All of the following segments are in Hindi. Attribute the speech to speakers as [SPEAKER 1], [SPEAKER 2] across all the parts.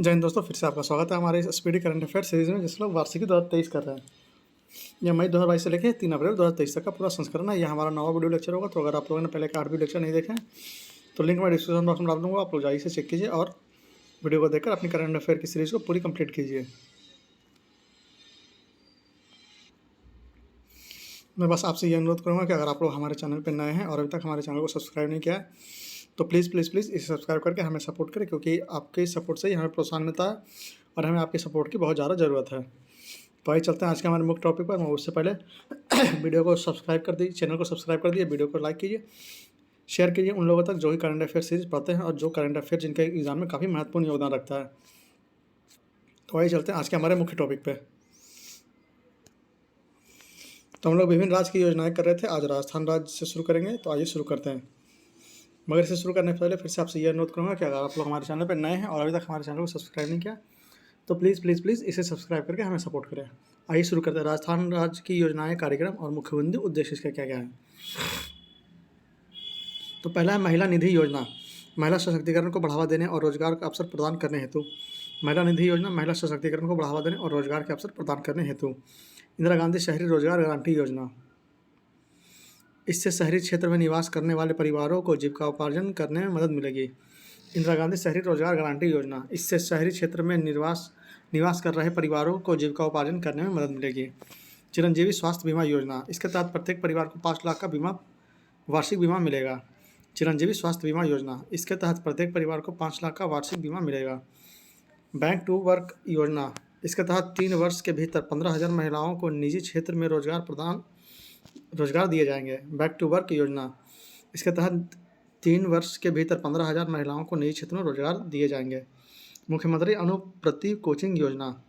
[SPEAKER 1] जय हिंद दोस्तों, फिर से आपका स्वागत है हमारे इस स्पीडी करंट अफेयर सीरीज में, जिसमें लोग वार्षिकी 2023 कर रहे हैं। यह मई 2022 से लेकर 3 अप्रैल 2023 तक का पूरा संस्करण है। यह हमारा नवा वीडियो लेक्चर होगा। तो अगर आप लोगों ने पहले के 8 वीडियो लेक्चर नहीं देखे हैं तो लिंक मैं डिस्क्रिप्शन बॉक्स में डाल दूंगा। आप लोग जाइए से चेक कीजिए और वीडियो को देखकर अपनी करंट अफेयर की सीरीज को पूरी कंप्लीट कीजिए। मैं बस आपसे ये अनुरोध करूँगा कि अगर आप लोग हमारे चैनल पर नए हैं और अभी तक हमारे चैनल को सब्सक्राइब नहीं किया है तो प्लीज़ प्लीज़ प्लीज़ इसे सब्सक्राइब करके हमें सपोर्ट करें, क्योंकि आपके सपोर्ट से ही हमें प्रोत्साहन मिलता है और हमें आपके सपोर्ट की बहुत ज़्यादा ज़रूरत है। तो आइए चलते हैं आज के हमारे मुख्य टॉपिक पर। मैं उससे पहले वीडियो को सब्सक्राइब कर दीजिए, चैनल को सब्सक्राइब कर दिए, वीडियो को लाइक कीजिए, शेयर कीजिए उन लोगों तक जो ही करंट अफेयर सीरीज पढ़ते हैं और जो करंट अफेयर जिनके एग्जाम में काफ़ी महत्वपूर्ण योगदान रखता है। तो आइए चलते हैं आज के हमारे मुख्य टॉपिक पे। तो हम लोग विभिन्न राज्य की योजनाएं कर रहे थे। आज राजस्थान राज्य से शुरू करेंगे। तो आइए शुरू करते हैं। मगर इसे शुरू करने से पहले फिर से आपसे यह अनुरोध करूँगा कि अगर आप लोग हमारे चैनल पर नए हैं और अभी तक हमारे चैनल को सब्सक्राइब नहीं किया तो प्लीज़ प्लीज़ प्लीज़ इसे सब्सक्राइब करके हमें सपोर्ट करें। आइए शुरू करते हैं। राजस्थान राज्य की योजनाएं, कार्यक्रम और मुख्य बिंदु उद्देश्य इसका क्या क्या है। तो पहला है महिला निधि योजना। महिला सशक्तिकरण को बढ़ावा देने और रोजगार का अवसर प्रदान करने हेतु महिला निधि योजना महिला सशक्तिकरण को बढ़ावा देने और रोजगार के अवसर प्रदान करने हेतु। इंदिरा गांधी शहरी रोजगार गारंटी योजना, इससे शहरी क्षेत्र में निवास करने वाले परिवारों को जीविकोपार्जन करने में मदद मिलेगी। इंदिरा गांधी शहरी रोजगार गारंटी योजना, इससे शहरी क्षेत्र में निवास कर रहे परिवारों को जीविकोपार्जन करने में मदद मिलेगी। चिरंजीवी स्वास्थ्य बीमा योजना, इसके तहत प्रत्येक परिवार को 5 लाख का वार्षिक बीमा मिलेगा। चिरंजीवी स्वास्थ्य बीमा योजना, इसके तहत प्रत्येक परिवार को 5 लाख का वार्षिक बीमा मिलेगा। बैंक टू वर्क योजना, इसके तहत 3 वर्ष के भीतर 15,000 महिलाओं को निजी क्षेत्र में रोजगार दिए जाएंगे। बैक टू वर्क योजना, इसके तहत 3 वर्ष के भीतर 15,000 महिलाओं को निजी क्षेत्र में रोजगार दिए जाएंगे। मुख्यमंत्री अनुप्रति कोचिंग योजना,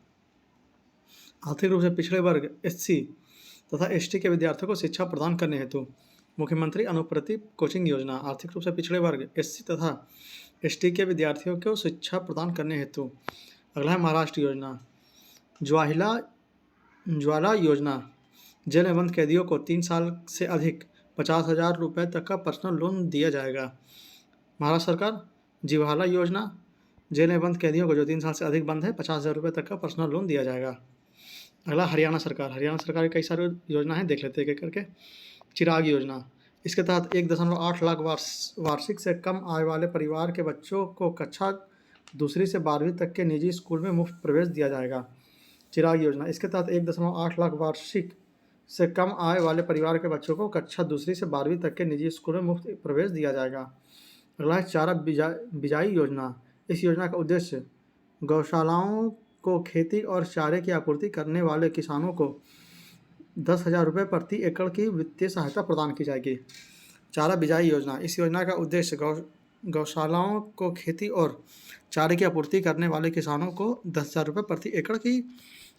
[SPEAKER 1] आर्थिक रूप से पिछड़े वर्ग SC तथा ST के विद्यार्थियों को शिक्षा प्रदान करने हेतु। मुख्यमंत्री अनुप्रति कोचिंग योजना, आर्थिक रूप से पिछड़े वर्ग SC तथा ST के विद्यार्थियों को शिक्षा प्रदान करने हेतु। अगला है महाराष्ट्र योजना। ज्वाला योजना, जेल में बंद कैदियों को 3 साल से अधिक 50,000 रुपये तक का पर्सनल लोन दिया जाएगा। महाराष्ट्र सरकार। ज्वाला योजना, जेल में बंद कैदियों को जो 3 साल से अधिक बंद है 50,000 रुपये तक का पर्सनल लोन दिया जाएगा। अगला हरियाणा सरकार। हरियाणा सरकार की कई सारी योजना है, देख लेते हैं एक एक करके। चिराग योजना, इसके तहत 1.8 लाख वार्षिक से कम आय वाले परिवार के बच्चों को कक्षा 2 से 12वीं तक के निजी स्कूल में मुफ्त प्रवेश दिया जाएगा। चिराग योजना, इसके तहत 1.8 लाख वार्षिक से कम आय वाले परिवार के बच्चों को कक्षा 2 से 12वीं तक के निजी स्कूल में मुफ्त प्रवेश दिया जाएगा। अगला है चारा बिजाई योजना। इस योजना का उद्देश्य गौशालाओं को खेती और चारे की आपूर्ति करने वाले किसानों को 10,000 रुपये प्रति एकड़ की वित्तीय सहायता प्रदान की जाएगी। चारा बिजाई योजना, इस योजना का उद्देश्य गौशालाओं को खेती और चारे की आपूर्ति करने वाले किसानों को 10,000 रुपये प्रति एकड़ की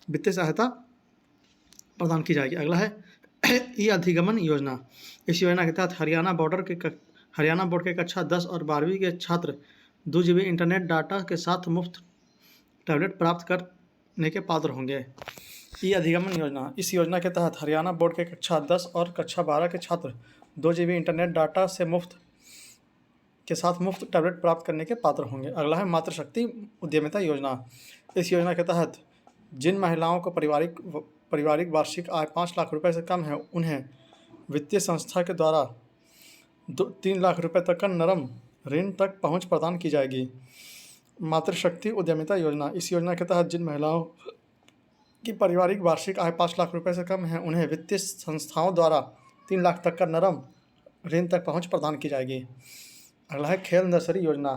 [SPEAKER 1] वित्तीय सहायता प्रदान की जाएगी। अगला है ई अधिगमन योजना। इस योजना के तहत हरियाणा बोर्ड के कक्षा 10 और 12वीं के छात्र 2 GB इंटरनेट डाटा के साथ मुफ्त टैबलेट प्राप्त करने के पात्र होंगे। ई अधिगमन योजना, इस योजना के तहत हरियाणा बोर्ड के कक्षा 10 और कक्षा 12 के छात्र 2 GB इंटरनेट डाटा से मुफ्त टैबलेट प्राप्त करने के पात्र होंगे। अगला है मातृशक्ति उद्यमिता योजना। इस योजना के तहत जिन महिलाओं को पारिवारिक वार्षिक आय 5 लाख रुपए से कम है, उन्हें वित्तीय संस्था के द्वारा 3 लाख रुपए तक का नरम ऋण तक पहुंच प्रदान की जाएगी। मातृशक्ति उद्यमिता योजना, इस योजना के तहत जिन महिलाओं की पारिवारिक वार्षिक आय 5 लाख रुपए से कम है, उन्हें वित्तीय संस्थाओं द्वारा 3 लाख तक का नरम ऋण तक पहुंच प्रदान की जाएगी। अगला है खेल नर्सरी योजना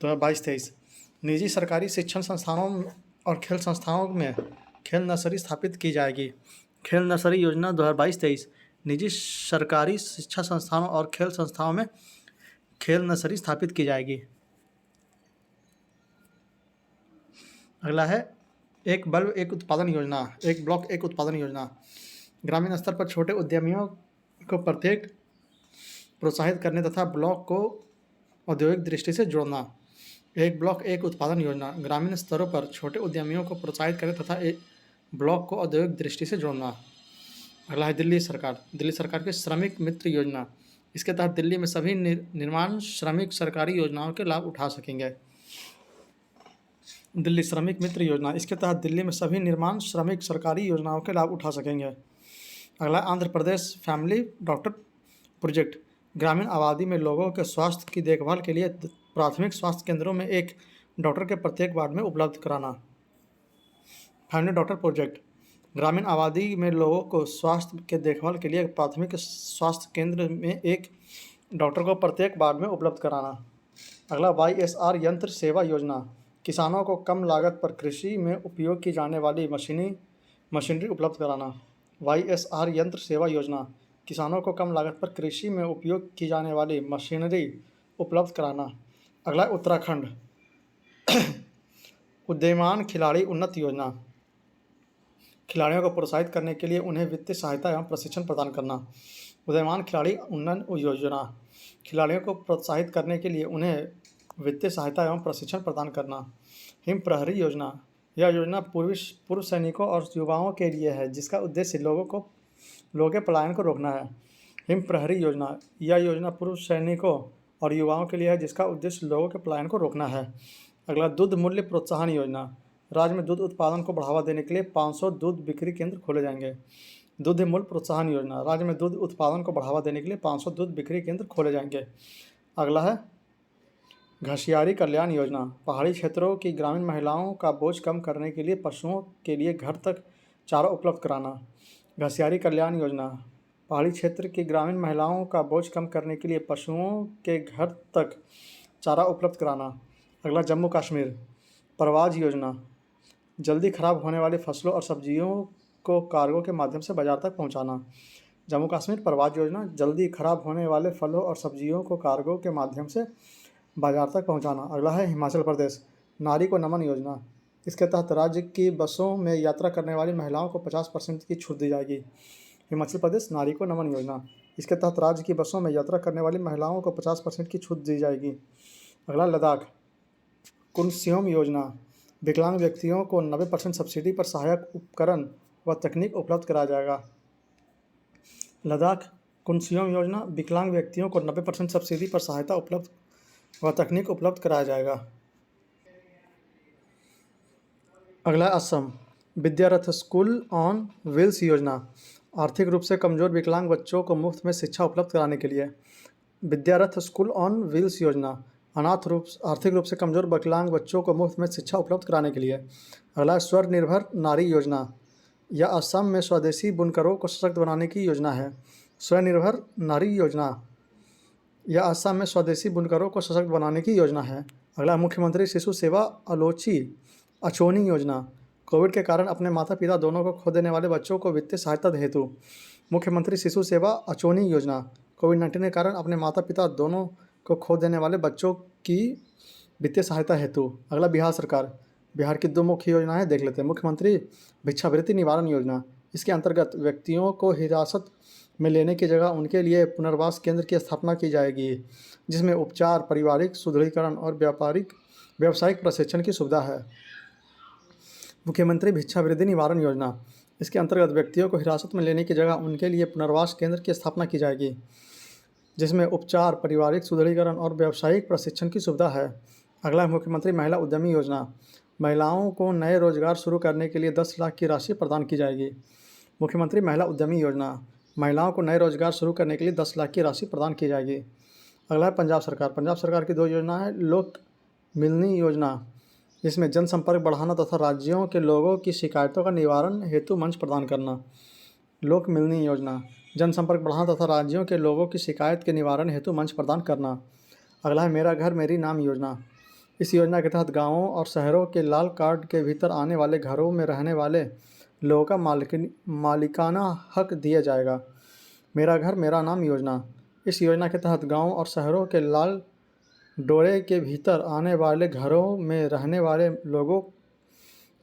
[SPEAKER 1] 2022-23। निजी सरकारी शिक्षण संस्थानों और खेल संस्थाओं में खेल नर्सरी स्थापित की जाएगी। खेल नर्सरी योजना 2022-23, निजी सरकारी शिक्षा संस्थानों और खेल संस्थाओं में खेल नर्सरी स्थापित की जाएगी। अगला है एक बल्ब एक उत्पादन योजना, एक ब्लॉक एक उत्पादन योजना। ग्रामीण स्तर पर छोटे उद्यमियों को प्रोत्साहित करने तथा ब्लॉक को औद्योगिक दृष्टि से जोड़ना। एक ब्लॉक एक उत्पादन योजना ग्रामीण स्तरों पर छोटे उद्यमियों को प्रोत्साहित करें तथा एक ब्लॉक को औद्योगिक दृष्टि से जोड़ना। अगला है दिल्ली सरकार की श्रमिक मित्र योजना। इसके तहत दिल्ली में सभी निर्माण श्रमिक सरकारी योजनाओं के लाभ उठा सकेंगे। दिल्ली श्रमिक मित्र योजना, इसके तहत दिल्ली में सभी निर्माण श्रमिक सरकारी योजनाओं के लाभ उठा सकेंगे। अगला Andhra Pradesh family doctor project, ग्रामीण आबादी में लोगों के स्वास्थ्य की देखभाल के लिए प्राथमिक स्वास्थ्य केंद्रों में एक डॉक्टर के प्रत्येक वार्ड में उपलब्ध कराना। फैमिली डॉक्टर प्रोजेक्ट, ग्रामीण आबादी में लोगों को स्वास्थ्य के देखभाल के लिए प्राथमिक स्वास्थ्य केंद्र में एक डॉक्टर को प्रत्येक वार्ड में उपलब्ध कराना। अगला YSR यंत्र सेवा योजना, किसानों को कम लागत पर कृषि में उपयोग की जाने वाली मशीनरी उपलब्ध कराना। YSR यंत्र सेवा योजना, किसानों को कम लागत पर कृषि में उपयोग की जाने वाली मशीनरी उपलब्ध कराना। अगला उत्तराखंड उदीयमान खिलाड़ी उन्नति योजना, खिलाड़ियों को प्रोत्साहित करने के लिए उन्हें वित्तीय सहायता एवं प्रशिक्षण प्रदान करना। उदीयमान खिलाड़ी उन्नयन योजना, खिलाड़ियों को प्रोत्साहित करने के लिए उन्हें वित्तीय सहायता एवं प्रशिक्षण प्रदान करना। हिम प्रहरी योजना, यह योजना पूर्व सैनिकों और युवाओं के लिए है, जिसका उद्देश्य लोगों के पलायन को रोकना है। हिम प्रहरी योजना, यह योजना पूर्व सैनिकों और युवाओं के लिए है, जिसका उद्देश्य लोगों के पलायन को रोकना है। अगला दूध मूल्य प्रोत्साहन योजना, राज्य में दूध उत्पादन को बढ़ावा देने के लिए 500 दूध बिक्री केंद्र खोले जाएंगे। दूध मूल्य प्रोत्साहन योजना, राज्य में दूध उत्पादन को बढ़ावा देने के लिए 500 दूध बिक्री केंद्र खोले जाएंगे। अगला है घसियारी कल्याण योजना, पहाड़ी क्षेत्रों की ग्रामीण महिलाओं का बोझ कम करने के लिए पशुओं के लिए घर तक चारा उपलब्ध कराना। घसियारी कल्याण योजना, पहाड़ी क्षेत्र की ग्रामीण महिलाओं का बोझ कम करने के लिए पशुओं के घर तक चारा उपलब्ध कराना। अगला जम्मू कश्मीर परवाज योजना, जल्दी खराब होने वाली फसलों और सब्जियों को कार्गो के माध्यम से बाजार तक पहुंचाना। जम्मू कश्मीर परवाज योजना, जल्दी खराब होने वाले फलों और सब्जियों को कार्गो के माध्यम से बाजार तक पहुंचाना। अगला है हिमाचल प्रदेश नारी को नमन योजना, इसके तहत राज्य की बसों में यात्रा करने वाली महिलाओं को 50% की छूट दी जाएगी। हिमाचल प्रदेश नारी को नमन योजना, इसके तहत राज्य की बसों में यात्रा करने वाली महिलाओं को 50% की छूट दी जाएगी। अगला लद्दाख कुनस्योम योजना, विकलांग व्यक्तियों को 90% सब्सिडी पर सहायक उपकरण व तकनीक उपलब्ध कराया जाएगा। लद्दाख कुनस्योम योजना, विकलांग व्यक्तियों को 90% सब्सिडी पर सहायता उपलब्ध व तकनीक उपलब्ध कराया जाएगा। अगला असम विद्यारथ स्कूल ऑन व्हील्स योजना, आर्थिक रूप से कमजोर विकलांग बच्चों को मुफ्त में शिक्षा उपलब्ध कराने के लिए। विद्यारथ स्कूल ऑन व्हील्स योजना, आर्थिक रूप से कमजोर विकलांग बच्चों को मुफ्त में शिक्षा उपलब्ध कराने के लिए। अगला स्वनिर्भर नारी योजना, यह असम में स्वदेशी बुनकरों को सशक्त बनाने की योजना है। स्वनिर्भर नारी योजना, यह असम में स्वदेशी बुनकरों को सशक्त बनाने की योजना है। अगला मुख्यमंत्री शिशु सेवा अचोनी योजना, कोविड के कारण अपने माता पिता दोनों को खो देने वाले बच्चों को वित्तीय सहायता हेतु मुख्यमंत्री शिशु सेवा अचोनी योजना, कोविड-19 के कारण अपने माता पिता दोनों को खो देने वाले बच्चों की वित्तीय सहायता हेतु। अगला बिहार सरकार, बिहार की 2 मुख्य योजनाएं देख लेते हैं। मुख्यमंत्री भिक्षावृत्ति निवारण योजना, इसके अंतर्गत व्यक्तियों को हिरासत में लेने की जगह उनके लिए पुनर्वास केंद्र की स्थापना की जाएगी, जिसमें उपचार, पारिवारिक सुदृढ़ीकरण और व्यावसायिक प्रशिक्षण की सुविधा है। मुख्यमंत्री भिक्षावृत्ति निवारण योजना, इसके अंतर्गत व्यक्तियों को हिरासत में लेने की जगह उनके लिए पुनर्वास केंद्र की स्थापना की जाएगी, जिसमें उपचार, पारिवारिक सुदृढ़ीकरण और व्यावसायिक प्रशिक्षण की सुविधा है। अगला है मुख्यमंत्री महिला उद्यमी योजना, महिलाओं को नए रोजगार शुरू करने के लिए 10 लाख की राशि प्रदान की जाएगी। मुख्यमंत्री महिला उद्यमी योजना, महिलाओं को नए रोजगार शुरू करने के लिए 10 लाख की राशि प्रदान की जाएगी। अगला है पंजाब सरकार की 2 योजना है। लोक मिलनी योजना, जिसमें जनसंपर्क बढ़ाना तथा राज्यों के लोगों की शिकायतों का निवारण हेतु मंच प्रदान करना। लोक मिलनी योजना, जनसंपर्क बढ़ाना तथा राज्यों के लोगों की शिकायत के निवारण हेतु मंच प्रदान करना। अगला है मेरा घर मेरी नाम योजना, इस योजना के तहत गाँवों और शहरों के लाल कार्ड के भीतर आने वाले घरों में रहने वाले लोगों का मालिकाना हक दिया जाएगा। मेरा घर मेरा नाम योजना, इस योजना के तहत गाँव और शहरों के लाल डोरे के भीतर आने वाले घरों में रहने वाले लोगों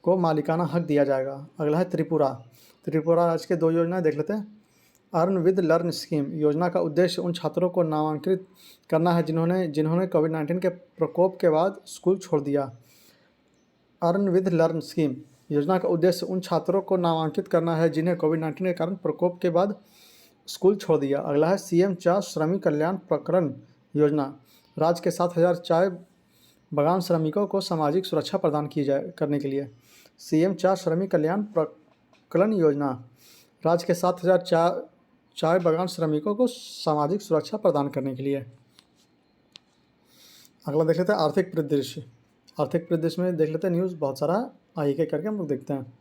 [SPEAKER 1] को मालिकाना हक दिया जाएगा। अगला है त्रिपुरा राज्य के 2 योजनाएं देख लेते हैं। अर्न विद लर्न स्कीम योजना का उद्देश्य उन छात्रों को नामांकित करना है जिन्होंने कोविड-19 के प्रकोप के बाद स्कूल छोड़ दिया। अर्न विद लर्न स्कीम योजना का उद्देश्य उन छात्रों को नामांकित करना है जिन्हें कोविड-19 के कारण प्रकोप के बाद स्कूल छोड़ दिया। अगला है CM चाय श्रमिक कल्याण प्रकरण योजना, राज्य के 7,000 चाय बागान श्रमिकों को सामाजिक सुरक्षा प्रदान की जाए करने के लिए सीएम श्रमिक कल्याण प्रकलन योजना। राज्य के 7,000 चाय बागान श्रमिकों को सामाजिक सुरक्षा प्रदान करने के लिए। अगला देख लेते हैं आर्थिक परिदृश्य। आर्थिक परिदृश्य में देख लेते हैं न्यूज़ बहुत सारा एक एक करके हम लोग देखते हैं।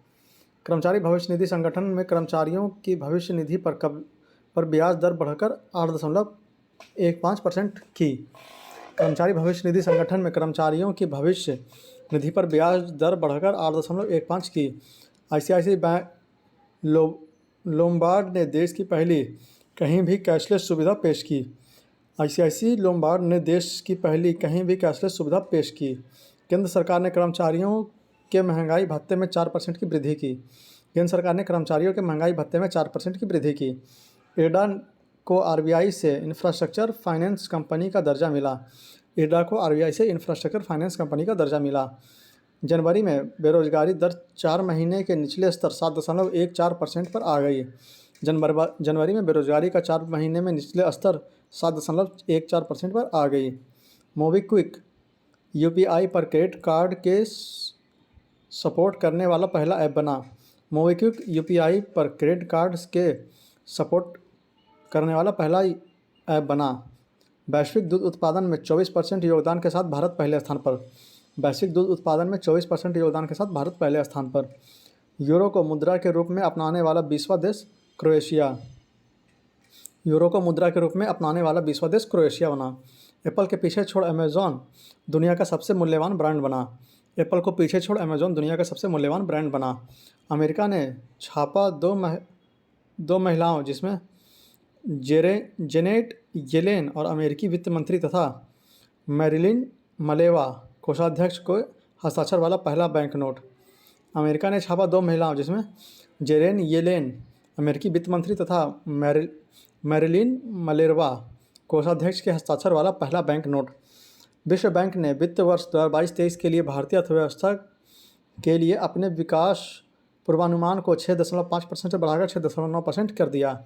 [SPEAKER 1] कर्मचारी भविष्य निधि संगठन में कर्मचारियों की भविष्य निधि पर ब्याज दर बढ़कर 8.15% की। कर्मचारी भविष्य निधि संगठन में कर्मचारियों की भविष्य निधि पर ब्याज दर बढ़कर 8.15 की। आईसीआईसीआई बैंक लोम्बार्ड ने देश की पहली कहीं भी कैशलेस सुविधा पेश की। आईसीआईसीआई लोम्बार्ड ने देश की पहली कहीं भी कैशलेस सुविधा पेश की। केंद्र सरकार ने कर्मचारियों के महंगाई भत्ते में 4% की वृद्धि की। केंद्र सरकार ने कर्मचारियों के महंगाई भत्ते में 4% की वृद्धि की। एडा को आरबीआई से इंफ्रास्ट्रक्चर फाइनेंस कंपनी का दर्जा मिला। एडा को आरबीआई से इंफ्रास्ट्रक्चर फाइनेंस कंपनी का दर्जा मिला। जनवरी में बेरोजगारी दर 4 महीने के निचले स्तर 7.14% पर आ गई। जनवरी में बेरोजगारी का 4 महीने में निचले स्तर 7.14% पर आ गई। मोबीक्विक यूपीआई पर क्रेडिट कार्ड के सपोर्ट करने वाला पहला ऐप बना। मोबीक्विक यूपीआई पर क्रेडिट कार्ड के सपोर्ट करने वाला पहला ऐप बना। वैश्विक दूध उत्पादन में 24% योगदान के साथ भारत पहले स्थान पर। वैश्विक दूध उत्पादन में 24% योगदान के साथ भारत पहले स्थान पर। यूरो को मुद्रा के रूप में अपनाने वाला 20वां देश क्रोएशिया। यूरो को मुद्रा के रूप में अपनाने वाला 20वां देश क्रोएशिया बना। एप्पल के पीछे छोड़ अमेज़ॉन दुनिया का सबसे मूल्यवान ब्रांड बना। एप्पल को पीछे छोड़ अमेज़ॉन दुनिया का सबसे मूल्यवान ब्रांड बना। अमेरिका ने छापा दो महिलाओं जिसमें जेनेट येलेन और अमेरिकी वित्त मंत्री तथा मैरिलिन मलेवा कोषाध्यक्ष को हस्ताक्षर वाला पहला बैंक नोट। अमेरिका ने छापा 2 महिलाओं जिसमें जेरेन येलेन अमेरिकी वित्त मंत्री तथा मैरिलिन मलेरवा कोषाध्यक्ष के हस्ताक्षर वाला पहला बैंक नोट। विश्व बैंक ने वित्त वर्ष 2022-23 के लिए भारतीय अर्थव्यवस्था के लिए अपने विकास पूर्वानुमान को 6.5% से बढ़ाकर 6.9% कर दिया।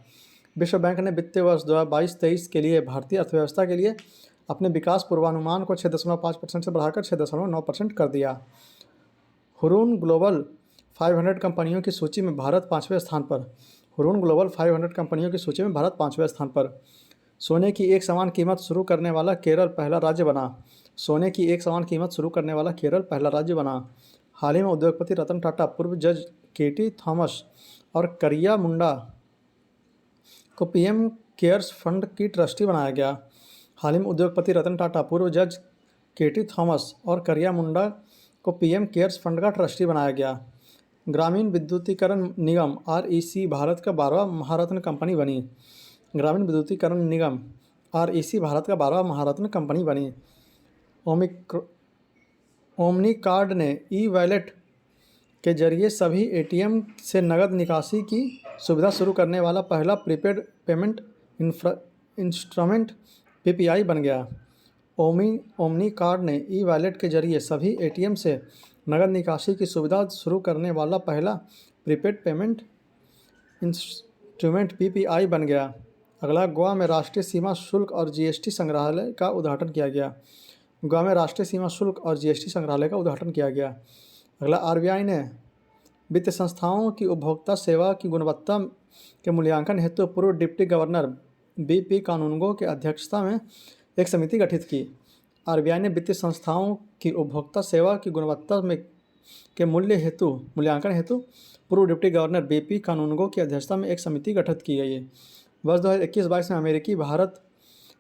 [SPEAKER 1] विश्व बैंक ने वित्तीय वर्ष 2022-23 के लिए भारतीय अर्थव्यवस्था के लिए अपने विकास पूर्वानुमान को 6.5% से बढ़ाकर 6.9% कर दिया। हुरून ग्लोबल 500 कंपनियों की सूची में भारत 5वें स्थान पर। हुरून ग्लोबल 500 कंपनियों की सूची में भारत 5वें स्थान पर। सोने की एक समान कीमत शुरू करने वाला केरल पहला राज्य बना। सोने की एक समान कीमत शुरू करने वाला केरल पहला राज्य बना। हाल ही में उद्योगपति रतन टाटा, पूर्व जज केटी थॉमस और करिया मुंडा को पीएम केयर्स फंड की ट्रस्टी बनाया गया। हाल ही में उद्योगपति रतन टाटा, पूर्व जज केटी थॉमस और करिया मुंडा को पीएम केयर्स फंड का ट्रस्टी बनाया गया। ग्रामीण विद्युतीकरण निगम आरईसी भारत का 12वां महारत्न कंपनी बनी। ग्रामीण विद्युतीकरण निगम आरईसी भारत का 12वां महारत्न कंपनी बनी। ओमनी कार्ड ने ई वॉलेट के जरिए सभी एटीएम से नकद निकासी की सुविधा शुरू करने वाला पहला प्रीपेड पेमेंट इंस्ट्रूमेंट पीपीआई बन गया। ओमनी कार्ड ने ई वॉलेट के जरिए सभी एटीएम से नकद निकासी की सुविधा शुरू करने वाला पहला प्रीपेड पेमेंट इंस्ट्रूमेंट पीपीआई बन गया। अगला, गोवा में राष्ट्रीय सीमा शुल्क और जीएसटी संग्रहालय का उद्घाटन किया गया। गोवा में राष्ट्रीय सीमा शुल्क और जीएसटी संग्रहालय का उद्घाटन किया गया। अगला, आरबीआई ने वित्तीय संस्थाओं की उपभोक्ता सेवा की गुणवत्ता के मूल्यांकन हेतु पूर्व डिप्टी गवर्नर बीपी कानूनगो की अध्यक्षता में एक समिति गठित की। आरबीआई ने वित्तीय संस्थाओं की उपभोक्ता सेवा की गुणवत्ता के मूल्यांकन हेतु पूर्व डिप्टी गवर्नर बीपी कानूनगो की अध्यक्षता में एक समिति गठित की गई है। वर्ष 2021-22 में अमेरिकी भारत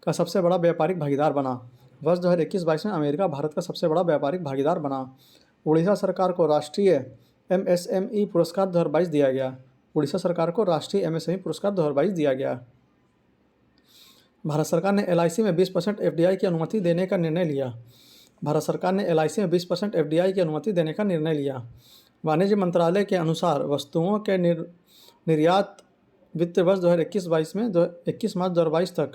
[SPEAKER 1] का सबसे बड़ा व्यापारिक भागीदार बना। वर्ष 2021-22 में अमेरिका भारत का सबसे बड़ा व्यापारिक भागीदार बना। उड़ीसा सरकार को राष्ट्रीय एमएसएमई पुरस्कार 2022 दिया गया। उड़ीसा सरकार को राष्ट्रीय एमएसएमई पुरस्कार 2022 दिया गया। भारत सरकार ने एलआईसी में 20% एफडीआई की अनुमति देने का निर्णय लिया। भारत सरकार ने एलआईसी में 20% एफडीआई की अनुमति देने का निर्णय लिया। वाणिज्य मंत्रालय के अनुसार वस्तुओं के निर्यात वित्त वर्ष 2021-22 में 21 मार्च 2022 तक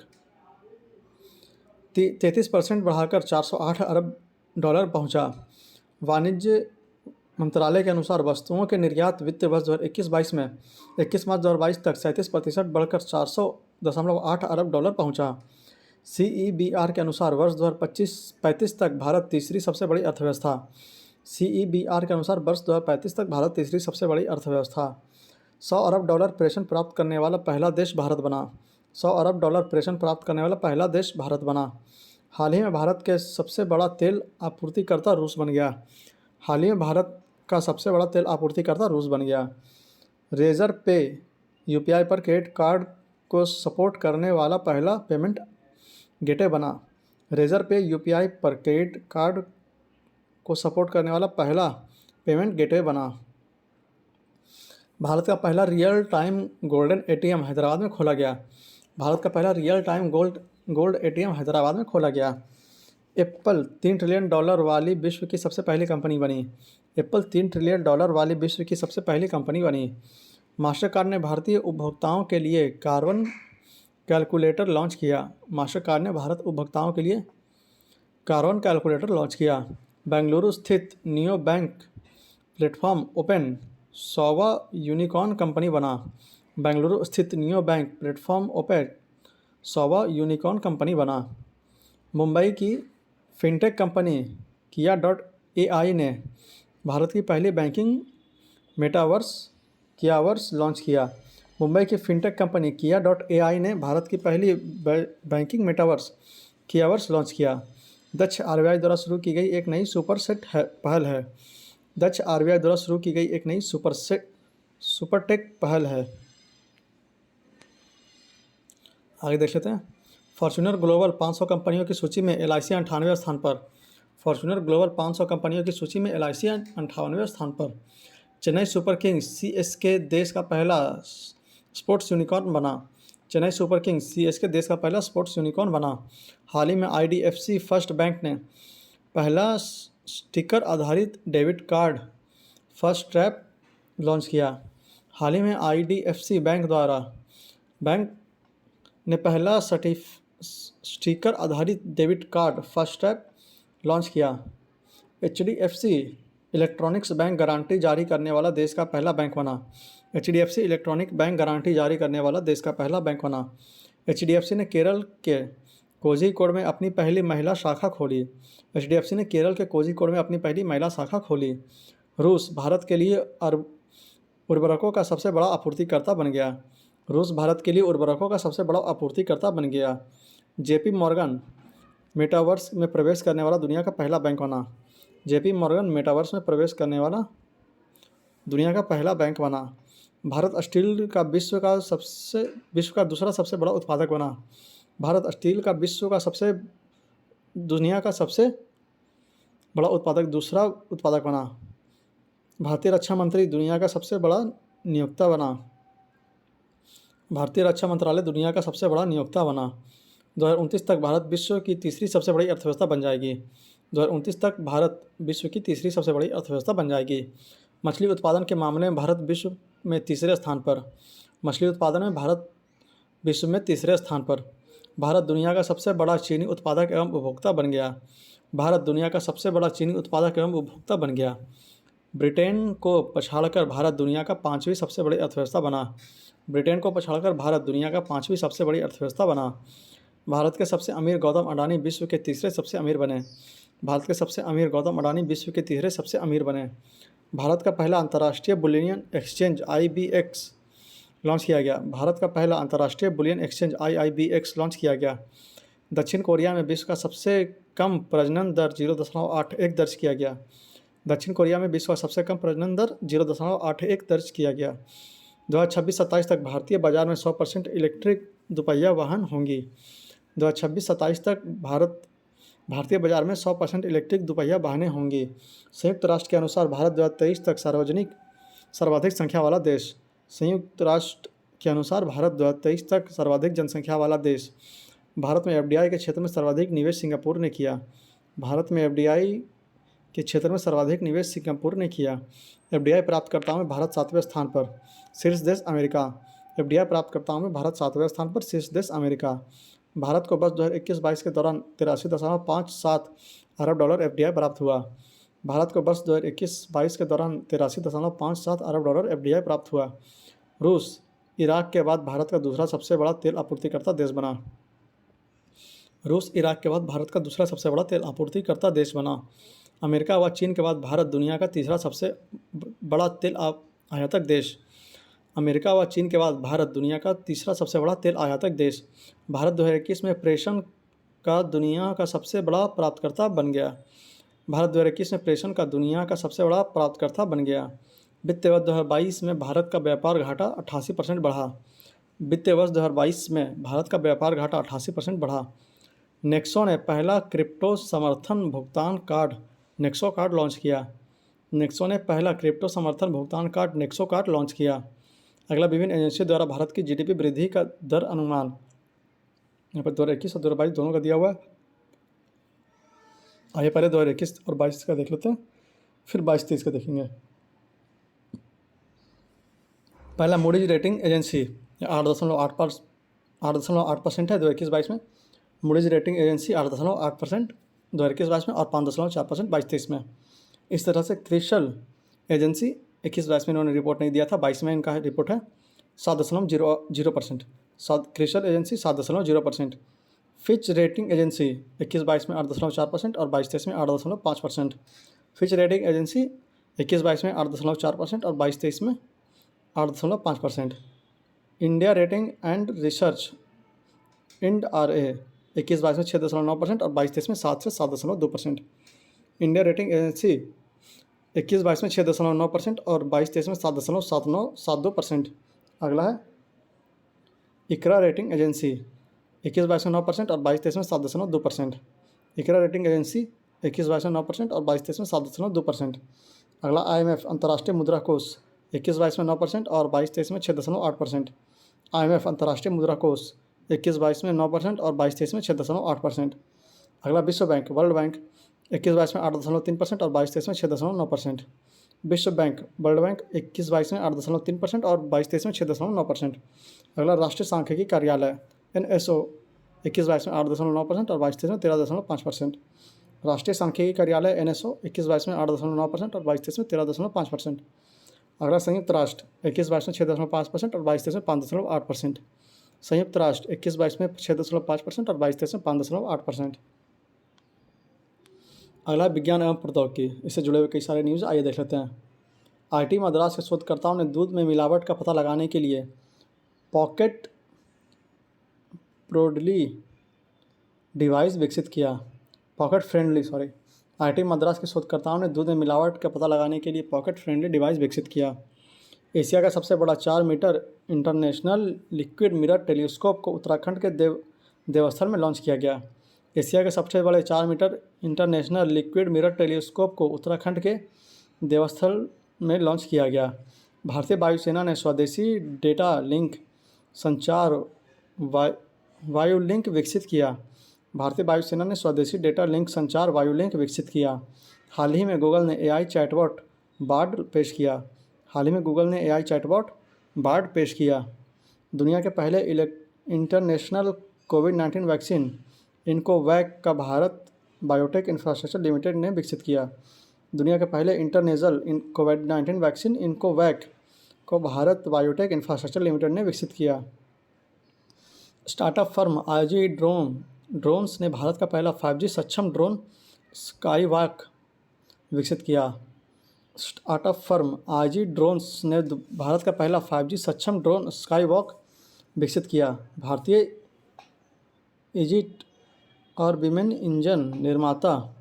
[SPEAKER 1] 33% बढ़ाकर $408 अरब पहुंचा। वाणिज्य मंत्रालय के अनुसार वस्तुओं के निर्यात वित्त वर्ष 2021-22 में 21 मार्च 2022 तक 37% बढ़कर $400.8 अरब पहुंचा। CEBR के अनुसार वर्ष 2035 तक भारत तीसरी सबसे बड़ी अर्थव्यवस्था। CEBR के अनुसार वर्ष 2035 तक भारत तीसरी सबसे बड़ी अर्थव्यवस्था। $100 अरब पेंशन प्राप्त करने वाला पहला देश भारत बना। $100 अरब पेंशन प्राप्त करने वाला पहला देश भारत बना। हाल ही में भारत के सबसे बड़ा तेल आपूर्तिकर्ता रूस बन गया। हाल ही में भारत का सबसे बड़ा तेल आपूर्तिकर्ता रूस बन गया। रेजर पे UPI पर क्रेडिट कार्ड को सपोर्ट करने वाला पहला पेमेंट गेटवे बना। रेजर पे UPI पर क्रेडिट कार्ड को सपोर्ट करने वाला पहला पेमेंट गेटवे बना। भारत का पहला real time golden ATM Hyderabad में खोला गया। भारत का पहला real time gold ATM Hyderabad में खोला गया। एप्पल $3 ट्रिलियन वाली विश्व की सबसे पहली कंपनी बनी। एप्पल $3 ट्रिलियन वाली विश्व की सबसे पहली कंपनी बनी। मास्टरकार्ड ने भारतीय उपभोक्ताओं के लिए कार्बन कैलकुलेटर लॉन्च किया। मास्टरकार्ड ने भारत उपभोक्ताओं के लिए कार्बन कैलकुलेटर लॉन्च किया। बेंगलुरु स्थित नियो बैंक प्लेटफॉर्म ओपन 100वां यूनिकॉर्न कंपनी बना। बेंगलुरु स्थित नियो बैंक प्लेटफॉर्म ओपन 100वां यूनिकॉर्न कंपनी बना। मुंबई की फिनटेक कंपनी Kia.ai ने भारत की पहली बैंकिंग मेटावर्स कियावर्स लॉन्च किया। मुंबई की फिनटेक कंपनी Kia.ai ने भारत की पहली बैंकिंग मेटावर्स कियावर्स लॉन्च किया। दक्ष RBI द्वारा शुरू की गई एक नई पहल है। दक्ष RBI द्वारा शुरू की गई एक नई सुपरटेक पहल है। आगे देख लेते हैं। फॉर्च्यूनर ग्लोबल 500 कंपनियों की सूची में LIC 98वें स्थान पर। फॉर्च्यूनर ग्लोबल 500 कंपनियों की सूची में LIC 98वें स्थान पर। चेन्नई सुपर किंग्स CSK देश का पहला स्पोर्ट्स यूनिकॉर्न बना। चेन्नई सुपर किंग्स CSK देश का पहला स्पोर्ट्स यूनिकॉर्न बना। हाल ही में IDFC फर्स्ट बैंक ने पहला स्टिकर आधारित debit card first trap launch किया। हाल ही में IDFC बैंक ने पहला स्टिकर आधारित debit card first trap launch किया। HDFC इलेक्ट्रॉनिक्स बैंक गारंटी जारी करने वाला देश का पहला बैंक बना। HDFC इलेक्ट्रॉनिक बैंक गारंटी जारी करने वाला देश का पहला बैंक बना। HDFC ने केरल के कोझिकोड में अपनी पहली महिला शाखा खोली। HDFC ने केरल के कोझिकोड में अपनी पहली महिला शाखा खोली। रूस भारत के लिए उर्वरकों का सबसे बड़ा आपूर्तिकर्ता बन गया। रूस भारत के लिए उर्वरकों का सबसे बड़ा आपूर्तिकर्ता बन गया। JP मॉर्गन मेटावर्स में प्रवेश करने वाला दुनिया का पहला बैंक बना। JP मॉर्गन मेटावर्स में प्रवेश करने वाला दुनिया का पहला बैंक बना। भारत स्टील का विश्व का दूसरा सबसे बड़ा उत्पादक बना। भारत स्टील का दुनिया का सबसे बड़ा दूसरा उत्पादक बना। भारतीय रक्षा मंत्री दुनिया का सबसे बड़ा नियोक्ता बना। भारतीय रक्षा मंत्रालय दुनिया का सबसे बड़ा नियोक्ता बना। 2029 तक भारत विश्व की तीसरी सबसे बड़ी अर्थव्यवस्था बन जाएगी। 2029 तक भारत विश्व की तीसरी सबसे बड़ी अर्थव्यवस्था बन जाएगी। मछली उत्पादन के मामले में भारत विश्व में तीसरे स्थान पर। मछली उत्पादन में भारत विश्व में तीसरे स्थान पर। भारत दुनिया का सबसे बड़ा चीनी उत्पादक एवं उपभोक्ता बन गया। भारत दुनिया का सबसे बड़ा चीनी उत्पादक एवं उपभोक्ता बन गया। ब्रिटेन को पछाड़कर भारत दुनिया का 5वीं सबसे बड़ी अर्थव्यवस्था बना। ब्रिटेन को पछाड़कर भारत दुनिया का 5वीं सबसे बड़ी अर्थव्यवस्था बना। भारत के सबसे अमीर गौतम अडानी विश्व के तीसरे सबसे अमीर बने। भारत के सबसे अमीर गौतम अडानी विश्व के तीसरे सबसे अमीर बने। भारत का पहला अंतर्राष्ट्रीय बुलियन एक्सचेंज IBX लॉन्च किया गया। भारत का पहला अंतर्राष्ट्रीय बुलियन एक्सचेंज IIBX लॉन्च किया गया। दक्षिण कोरिया में विश्व का सबसे कम प्रजनन दर 0.81 दर्ज किया गया। दक्षिण कोरिया में विश्व का सबसे कम प्रजनन दर 0.81 दर्ज किया गया। 2026-27 तक भारतीय बाजार में 100% इलेक्ट्रिक दुपहिया वाहन होंगी। 2026-27 तक भारतीय बाजार में 100% इलेक्ट्रिक दुपहिया वाहनें होंगी। संयुक्त राष्ट्र के अनुसार भारत 2023 तक सर्वाधिक संख्या वाला देश। संयुक्त राष्ट्र के अनुसार भारत 2023 तक सर्वाधिक जनसंख्या वाला देश। भारत में FDI के क्षेत्र में सर्वाधिक निवेश सिंगापुर ने किया। भारत में FDI के क्षेत्र में सर्वाधिक निवेश सिंगापुर ने किया। FDI प्राप्तकर्ताओं में भारत 7वें स्थान पर। शीर्ष देश अमेरिका। FDI प्राप्तकर्ताओं में भारत 7वें स्थान पर। शीर्ष देश अमेरिका। भारत को वर्ष 2021-22 के दौरान 83.57 अरब डॉलर FDI प्राप्त हुआ। भारत को वर्ष 2021-22 के दौरान 83.57 अरब डॉलर FDI प्राप्त हुआ। रूस इराक के बाद भारत का दूसरा सबसे बड़ा तेल आपूर्तिकर्ता देश बना। रूस इराक के बाद भारत का दूसरा सबसे बड़ा तेल आपूर्तिकर्ता देश बना। अमेरिका व चीन के बाद भारत दुनिया का तीसरा सबसे बड़ा तेल आयातक देश। अमेरिका व चीन के बाद भारत दुनिया का तीसरा सबसे बड़ा तेल आयातक देश। भारत 2021 में प्रेषण का दुनिया का सबसे बड़ा प्राप्तकर्ता बन गया। भारत 2021 में प्रेषण का दुनिया का सबसे बड़ा प्राप्तकर्ता बन गया। वित्तीय वर्ष 2022 में भारत का व्यापार घाटा 88% बढ़ा। वित्तीय वर्ष 2022 में भारत का व्यापार घाटा 88% बढ़ा। नेक्सो ने पहला क्रिप्टो समर्थन भुगतान कार्ड नेक्सो कार्ड लॉन्च किया। नेक्सो ने पहला क्रिप्टो समर्थन भुगतान कार्ड नेक्सो कार्ड लॉन्च किया। अगला, विभिन्न एजेंसियों द्वारा भारत की जीडीपी वृद्धि का दर अनुमान। यहाँ पर 2021 और 2022 दोनों का दिया हुआ है। आइए पहले 2021 और 22 का देख लेते हैं, फिर 22-23 का देखेंगे। पहला, मूडीज रेटिंग एजेंसी 8.8% है 2021-22 में। मूडीज रेटिंग एजेंसी 8.8% 2021-22 में और 5.4% 22-23 में। इस तरह से क्रिसल एजेंसी 21-22 में इन्होंने रिपोर्ट नहीं दिया था, 22 में इनका रिपोर्ट है 7.0%। CRISIL agency 7.0%। Fitch rating agency 21-22 में 8.4% और 22-23 में 8.5%। फिच रेटिंग एजेंसी 21-22 में 8.4% और 22-23 में 8.5%। India rating and research IND-RA 21-22 में 6.9% और 22-23 में 7 से 7.2%। इंडिया रेटिंग एजेंसी 21-22 में 6.9% और 22-23 में 7.72%। अगला है इकरा रेटिंग एजेंसी 21-22 में 9% और 22-23 में 7.2%। इकरा रेटिंग एजेंसी 21-22 में 9% और 22-23 में 7.2%। अगला IMF अंतर्राष्ट्रीय मुद्रा कोष 21-22 में 9% और 22-23 में 6.8%। IMF अंतर्राष्ट्रीय मुद्रा कोष 21-22 में 9% और 22-23 में 6.8%। अगला, विश्व बैंक वर्ल्ड बैंक 21-22 में 8.3% और 22-23 में 6.9%। विश्व बैंक वर्ल्ड बैंक 21-22 में 8.3% और 22-23 में 6.9%। अगला, राष्ट्रीय सांख्यिकी कार्यालय NSO 21-22 में 8.9% और 22-23 में 13.5%। राष्ट्रीय सांख्यिकी कार्यालय NSO 21-22 में 8.9% और 22-23 में 13.5%। अगला, संयुक्त राष्ट्र 21-22 में 6.5% और 22-23 में 5.8%। संयुक्त राष्ट्र 21-22 में 6.5% और 22-23 में 5.8%। अगला, विज्ञान एवं प्रौद्योगिकी, इससे जुड़े हुए कई सारे न्यूज़ आइए देख लेते हैं। IIT मद्रास के शोधकर्ताओं ने दूध में मिलावट का पता लगाने के लिए पॉकेट फ्रेंडली डिवाइस विकसित किया। IIT मद्रास के शोधकर्ताओं ने दूध में मिलावट का पता लगाने के लिए पॉकेट फ्रेंडली डिवाइस विकसित किया। एशिया का सबसे बड़ा 4 meter international liquid mirror telescope को उत्तराखंड के देवस्थल में लॉन्च किया गया। एशिया के सबसे बड़े 4 meter international liquid mirror telescope को उत्तराखंड के देवस्थल में लॉन्च किया गया। भारतीय वायुसेना ने स्वदेशी डेटा लिंक संचार वायुलिंक विकसित किया। भारतीय वायुसेना ने स्वदेशी डेटा लिंक संचार वायुलिंक विकसित किया। हाल ही में गूगल ने AI चैटबॉट बार्ड पेश किया। दुनिया के पहले इंटरनेशनल कोविड-19 वैक्सीन इन्कोवैक का भारत बायोटेक इंफ्रास्ट्रक्चर लिमिटेड ने विकसित किया। दुनिया के पहले इंटरनेशनल कोविड-19 वैक्सीन इन्कोवैक को भारत बायोटेक इंफ्रास्ट्रक्चर लिमिटेड ने विकसित किया। स्टार्टअप फर्म IG ड्रोन्स ने भारत का पहला 5G सक्षम ड्रोन स्काईवॉक विकसित किया। स्टार्टअप फर्म IG ड्रोन्स ने भारत का पहला 5G सक्षम ड्रोन स्काईवॉक विकसित किया। भारतीय इजिट और विमेन इंजन निर्माता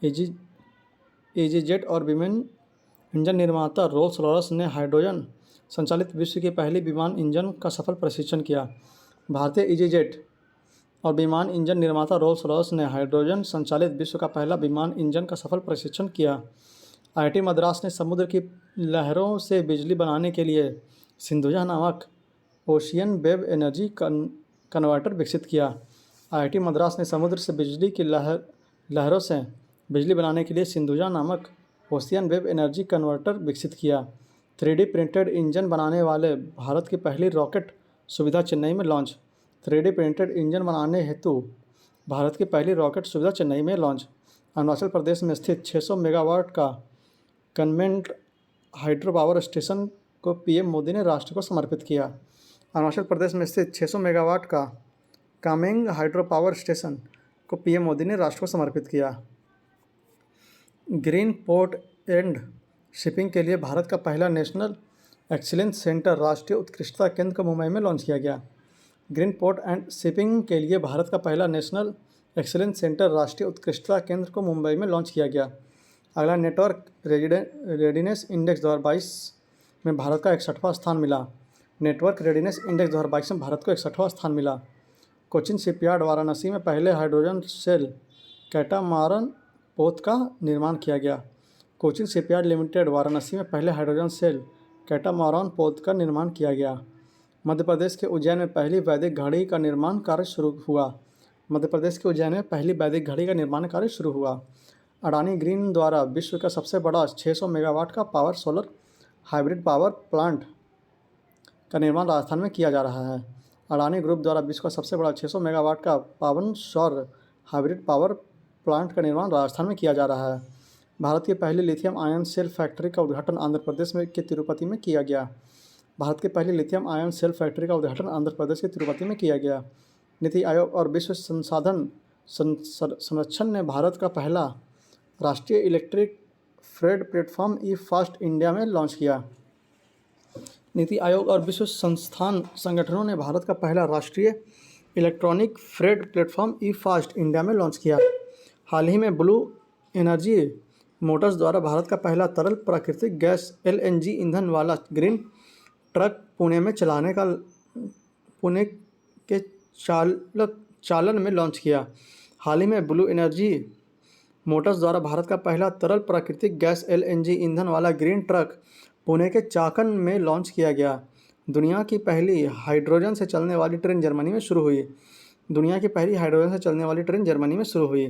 [SPEAKER 1] EasyJet और विमेन इंजन निर्माता रोल्स रॉयस ने हाइड्रोजन संचालित विश्व की पहली विमान इंजन का सफल परीक्षण किया। भारतीय EasyJet और विमान इंजन निर्माता रोल्स रॉयस ने हाइड्रोजन संचालित विश्व का पहला विमान इंजन का सफल परीक्षण किया। IIT मद्रास ने समुद्र की लहरों से बिजली बनाने के लिए सिंधुजा नामक ओशियन वेव एनर्जी कन्वर्टर विकसित किया। IIT मद्रास ने समुद्र से बिजली की लहरों से बिजली बनाने के लिए सिंधुजा नामक ओशियन वेव एनर्जी कन्वर्टर विकसित किया। 3D प्रिंटेड इंजन बनाने वाले भारत की पहली रॉकेट सुविधा चेन्नई में लॉन्च। 3D प्रिंटेड इंजन बनाने हेतु भारत की पहली रॉकेट सुविधा चेन्नई में लॉन्च। अरुणाचल प्रदेश में स्थित 600 मेगावाट का कन्वेंट हाइड्रो पावर स्टेशन को PM मोदी ने राष्ट्र को समर्पित किया। अरुणाचल प्रदेश में स्थित 600 मेगावाट का कामेंग हाइड्रो पावर स्टेशन को पीएम मोदी ने राष्ट्र को समर्पित किया। ग्रीन पोर्ट एंड शिपिंग के लिए भारत का पहला नेशनल एक्सीलेंस सेंटर राष्ट्रीय उत्कृष्टता केंद्र को मुंबई में लॉन्च किया गया। ग्रीन पोर्ट एंड शिपिंग के लिए भारत का पहला नेशनल एक्सीलेंस सेंटर राष्ट्रीय उत्कृष्टता केंद्र को मुंबई में लॉन्च किया गया। अगला नेटवर्क रेडीनेस इंडेक्स 2022 में भारत का 61वां स्थान मिला। नेटवर्क रेडीनेस इंडेक्स 2022 में भारत को 61वां स्थान मिला। कोचिन शिपयार्ड वाराणसी में पहले हाइड्रोजन सेल कैटामारन पोत का निर्माण किया गया। कोचिन शिपयार्ड लिमिटेड वाराणसी में पहले हाइड्रोजन सेल कैटामारन पोत का निर्माण किया गया। मध्य प्रदेश के उज्जैन में पहली वैदिक घड़ी का निर्माण कार्य शुरू हुआ। मध्य प्रदेश के उज्जैन में पहली वैदिक घड़ी का निर्माण कार्य शुरू हुआ। अडानी ग्रीन द्वारा विश्व का सबसे बड़ा 600 मेगावाट का power solar hybrid power plant का निर्माण राजस्थान में किया जा रहा है। अडानी ग्रुप द्वारा विश्व का सबसे बड़ा 600 मेगावाट का पवन सौर हाइब्रिड पावर प्लांट का निर्माण राजस्थान में किया जा रहा है। भारत की पहली लिथियम आयन सेल फैक्ट्री का उद्घाटन आंध्र प्रदेश में के तिरुपति में किया गया। भारत की पहली लिथियम आयन सेल फैक्ट्री का उद्घाटन आंध्र प्रदेश के तिरुपति में किया गया। नीति आयोग और विश्व संसाधन संरक्षण ने भारत का पहला राष्ट्रीय इलेक्ट्रिक फ्रेट प्लेटफॉर्म ई फास्ट इंडिया में लॉन्च किया। नीति आयोग और विश्व संस्थान संगठनों ने भारत का पहला राष्ट्रीय इलेक्ट्रॉनिक फ्रेट प्लेटफॉर्म ई फास्ट इंडिया में लॉन्च किया। हाल ही में ब्लू एनर्जी मोटर्स द्वारा भारत का पहला तरल प्राकृतिक गैस LNG ईंधन वाला ग्रीन ट्रक पुणे के चालन में लॉन्च किया। हाल ही में ब्लू एनर्जी मोटर्स द्वारा भारत का पहला तरल प्राकृतिक गैस LNG ईंधन वाला ग्रीन ट्रक पुणे के चाकन में लॉन्च किया गया। दुनिया की पहली हाइड्रोजन से चलने वाली ट्रेन जर्मनी में शुरू हुई।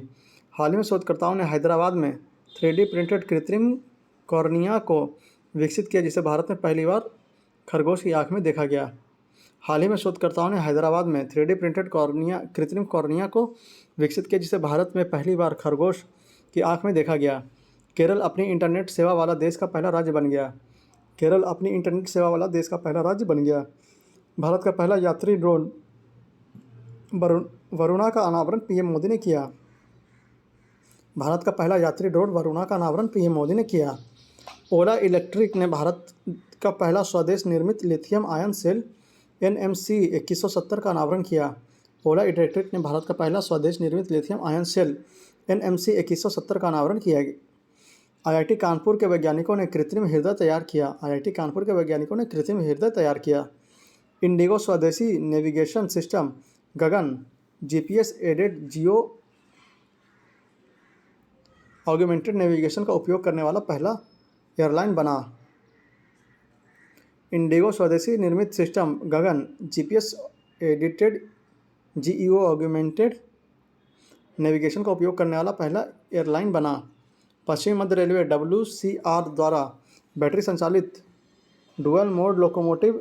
[SPEAKER 1] हाल ही में शोधकर्ताओं ने हैदराबाद में 3D प्रिंटेड कृत्रिम कॉर्निया को विकसित किया, जिसे भारत में पहली बार खरगोश की आँख में देखा गया। हाल ही में शोधकर्ताओं ने हैदराबाद में 3D प्रिंटेड कृत्रिम कॉर्निया को विकसित किया, जिसे भारत में पहली बार खरगोश की आँख में देखा गया। केरल अपनी इंटरनेट सेवा वाला देश का पहला राज्य बन गया। भारत का पहला यात्री ड्रोन वरुणा का अनावरण पीएम मोदी ने किया। ओला इलेक्ट्रिक ने भारत का पहला स्वदेश निर्मित लिथियम आयन सेल NMC 2170 का अनावरण किया। ओला इलेक्ट्रिक ने भारत का पहला स्वदेश निर्मित लिथियम आयन सेल NMC 2170 का अनावरण किया। IIT कानपुर के वैज्ञानिकों ने कृत्रिम हृदय तैयार किया। इंडिगो स्वदेशी navigation system GAGAN GPS added geo augmented navigation का उपयोग करने वाला पहला एयरलाइन बना। इंडिगो स्वदेशी निर्मित system GAGAN GPS aided GEO augmented navigation का उपयोग करने वाला पहला एयरलाइन बना। पश्चिमी मध्य रेलवे WCR द्वारा बैटरी संचालित डुअल मोड लोकोमोटिव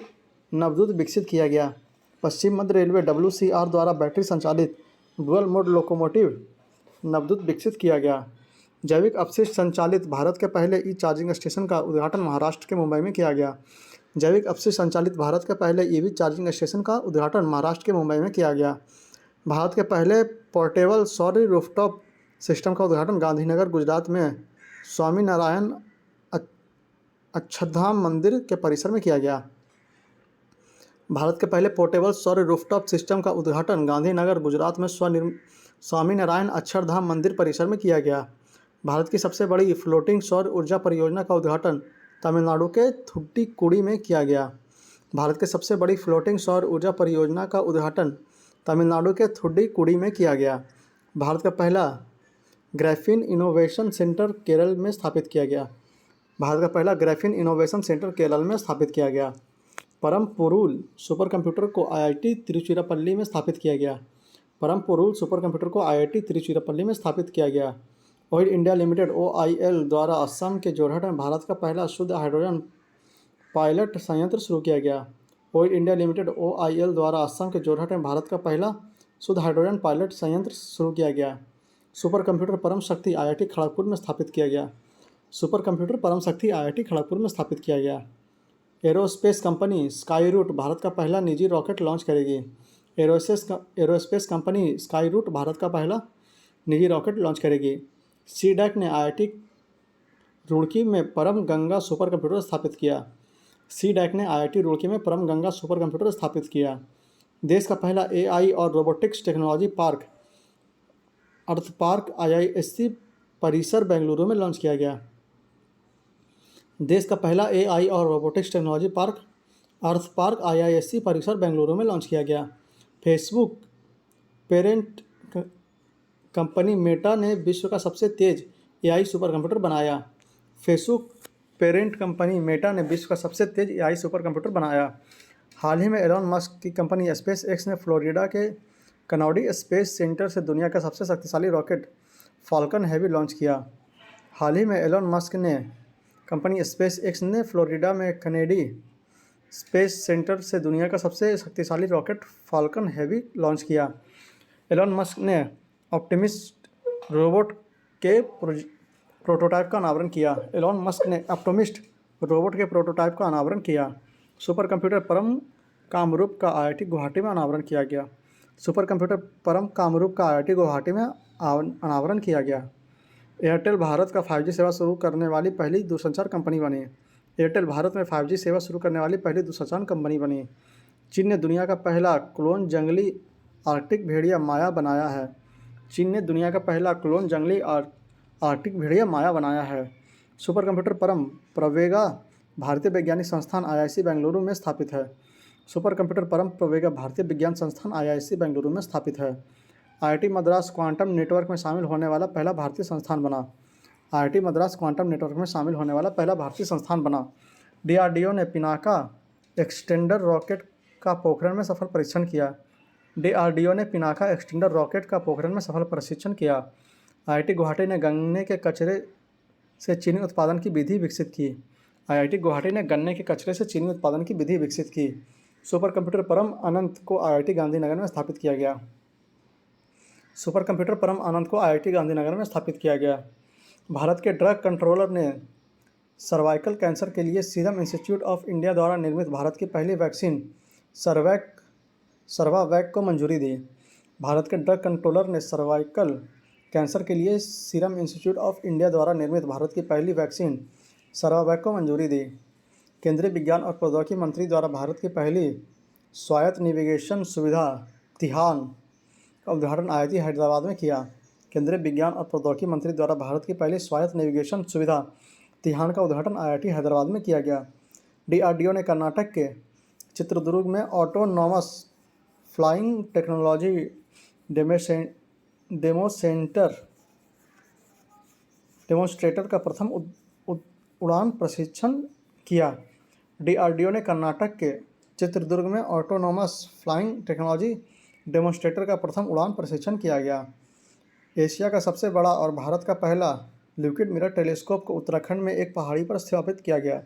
[SPEAKER 1] नवदूत विकसित किया गया। पश्चिम मध्य रेलवे WCR द्वारा बैटरी संचालित डुअल मोड लोकोमोटिव नवदूत विकसित किया गया। जैविक अपशिष्ट संचालित भारत के पहले ई चार्जिंग स्टेशन का उद्घाटन महाराष्ट्र के मुंबई में किया गया। जैविक अपशिष्ट संचालित भारत के पहले EV चार्जिंग स्टेशन का उद्घाटन महाराष्ट्र के मुंबई में किया गया। भारत के पहले पोर्टेबल सौर रूफटॉप सिस्टम का उद्घाटन गांधीनगर गुजरात में स्वामीनारायण अक्षरधाम मंदिर के परिसर में किया गया। भारत के पहले पोर्टेबल सौर रूफटॉप सिस्टम का उद्घाटन गांधीनगर गुजरात में स्वामीनारायण अक्षरधाम मंदिर परिसर में किया गया। भारत की सबसे बड़ी फ्लोटिंग सौर ऊर्जा परियोजना का उद्घाटन तमिलनाडु के थुट्टीकुडी में किया गया। भारत की सबसे बड़ी फ्लोटिंग सौर ऊर्जा परियोजना का उद्घाटन तमिलनाडु के थुट्टीकुडी में किया गया। भारत का पहला ग्राफीन इनोवेशन सेंटर केरल में स्थापित किया गया। परम पुरुल सुपर कंप्यूटर को IIT तिरुचिरापल्ली में स्थापित किया गया। ऑयल इंडिया लिमिटेड OIL द्वारा असम के जोरहट में भारत का पहला शुद्ध हाइड्रोजन पायलट संयंत्र शुरू किया गया। ऑयल इंडिया लिमिटेड OIL द्वारा असम के जोरहट में भारत का पहला शुद्ध हाइड्रोजन पायलट संयंत्र शुरू किया गया। सुपर कंप्यूटर परम शक्ति IIT खड़गपुर में स्थापित किया गया। Aerospace company Skyroot Bharat का पहला निजी रॉकेट लॉन्च करेगी। Aerospace company Skyroot Bharat का पहला निजी रॉकेट लॉन्च करेगी। सीडैक ने आईआईटी रुड़की में परम गंगा सुपर कंप्यूटर स्थापित किया। सीडैक ने आईआईटी रुड़की में परम गंगा सुपर कंप्यूटर स्थापित किया। देश का पहला एआई और रोबोटिक्स टेक्नोलॉजी पार्क अर्थ पार्क आईआईएससी परिसर बेंगलुरु में लॉन्च किया गया। देश का पहला एआई और रोबोटिक्स टेक्नोलॉजी पार्क अर्थ पार्क आईआईएससी परिसर बेंगलुरु में लॉन्च किया गया। फेसबुक पेरेंट कंपनी मेटा ने विश्व का सबसे तेज एआई सुपर कंप्यूटर बनाया। फेसबुक पेरेंट कंपनी मेटा ने विश्व का सबसे तेज एआई सुपर कंप्यूटर बनाया। हाल ही में एलॉन मस्क की कंपनी स्पेस एक्स ने फ्लोरिडा के कनॉडी स्पेस सेंटर से दुनिया का सबसे शक्तिशाली रॉकेट फाल्कन हेवी लॉन्च किया। हाल ही में एलॉन मस्क ने कंपनी स्पेस एक्स ने फ्लोरिडा में कनेडी स्पेस सेंटर से दुनिया का सबसे शक्तिशाली रॉकेट फाल्कन हेवी लॉन्च किया। एलॉन मस्क ने ऑप्टिमिस्ट रोबोट के प्रोटोटाइप का अनावरण किया। एलॉन मस्क ने ऑप्टिमिस्ट रोबोट के प्रोटोटाइप का अनावरण किया। सुपर कंप्यूटर परम कामरूप का आईआईटी गुवाहाटी में अनावरण किया गया। सुपर कंप्यूटर परम कामरूप का आईआईटी गुवाहाटी में अनावरण किया गया। एयरटेल भारत का 5G सेवा शुरू करने वाली पहली दूरसंचार कंपनी बनी। एयरटेल भारत में 5G सेवा शुरू करने वाली पहली दूरसंचार कंपनी बनी। चीन ने दुनिया का पहला क्लोन जंगली आर्कटिक भेड़िया माया बनाया है। चीन ने दुनिया का पहला क्लोन जंगली आर्कटिक भेड़िया माया बनाया है। सुपर कंप्यूटर परम प्रवेगा भारतीय वैज्ञानिक संस्थान आईआईसी बेंगलुरु में स्थापित है। सुपर कंप्यूटर परम प्रवेगा भारतीय विज्ञान संस्थान आईआईसी बेंगलुरु में स्थापित है। आईआईटी मद्रास क्वांटम नेटवर्क में शामिल होने वाला पहला भारतीय संस्थान बना। आईआईटी मद्रास क्वांटम नेटवर्क में शामिल होने वाला पहला भारतीय संस्थान बना। डीआरडीओ ने पिनाका एक्सटेंडर रॉकेट का पोखरण में सफल परीक्षण किया। डीआरडीओ ने पिनाका एक्सटेंडर रॉकेट का पोखरण में सफल परीक्षण किया। आईआईटी गुवाहाटी ने गन्ने के कचरे से चीनी उत्पादन की विधि विकसित की। आईआईटी गुवाहाटी ने गन्ने के कचरे से चीनी उत्पादन की विधि विकसित की। सुपर कंप्यूटर परम अनंत को आईआईटी गांधीनगर में स्थापित किया गया। सुपर कंप्यूटर परम अनंत को आईआईटी गांधीनगर में स्थापित किया गया। भारत के ड्रग कंट्रोलर ने सर्वाइकल कैंसर के लिए सीरम इंस्टीट्यूट ऑफ इंडिया द्वारा निर्मित भारत की पहली वैक्सीन सर्वावैक को मंजूरी दी। भारत के ड्रग कंट्रोलर ने सर्वाइकल कैंसर के लिए सीरम इंस्टीट्यूट ऑफ इंडिया द्वारा निर्मित भारत की पहली वैक्सीन सर्वावैक को मंजूरी दी। केंद्रीय विज्ञान और प्रौद्योगिकी मंत्री द्वारा भारत की पहली स्वायत्त नेविगेशन सुविधा तिहान का उद्घाटन आईआईटी हैदराबाद में किया। केंद्रीय विज्ञान और प्रौद्योगिकी मंत्री द्वारा भारत की पहली स्वायत्त नेविगेशन सुविधा तिहान का उद्घाटन आईआईटी हैदराबाद में किया गया। डीआरडीओ ने कर्नाटक के चित्रदुर्ग में ऑटोनॉमस फ्लाइंग टेक्नोलॉजी डेमोन्स्ट्रेटर का प्रथम उड़ान प्रशिक्षण किया। डीआरडीओ ने कर्नाटक के चित्रदुर्ग में ऑटोनॉमस फ्लाइंग टेक्नोलॉजी डेमोन्स्ट्रेटर का प्रथम उड़ान प्रशिक्षण किया गया। एशिया का सबसे बड़ा और भारत का पहला लिक्विड मिरर टेलीस्कोप को उत्तराखंड में एक पहाड़ी पर स्थापित किया गया।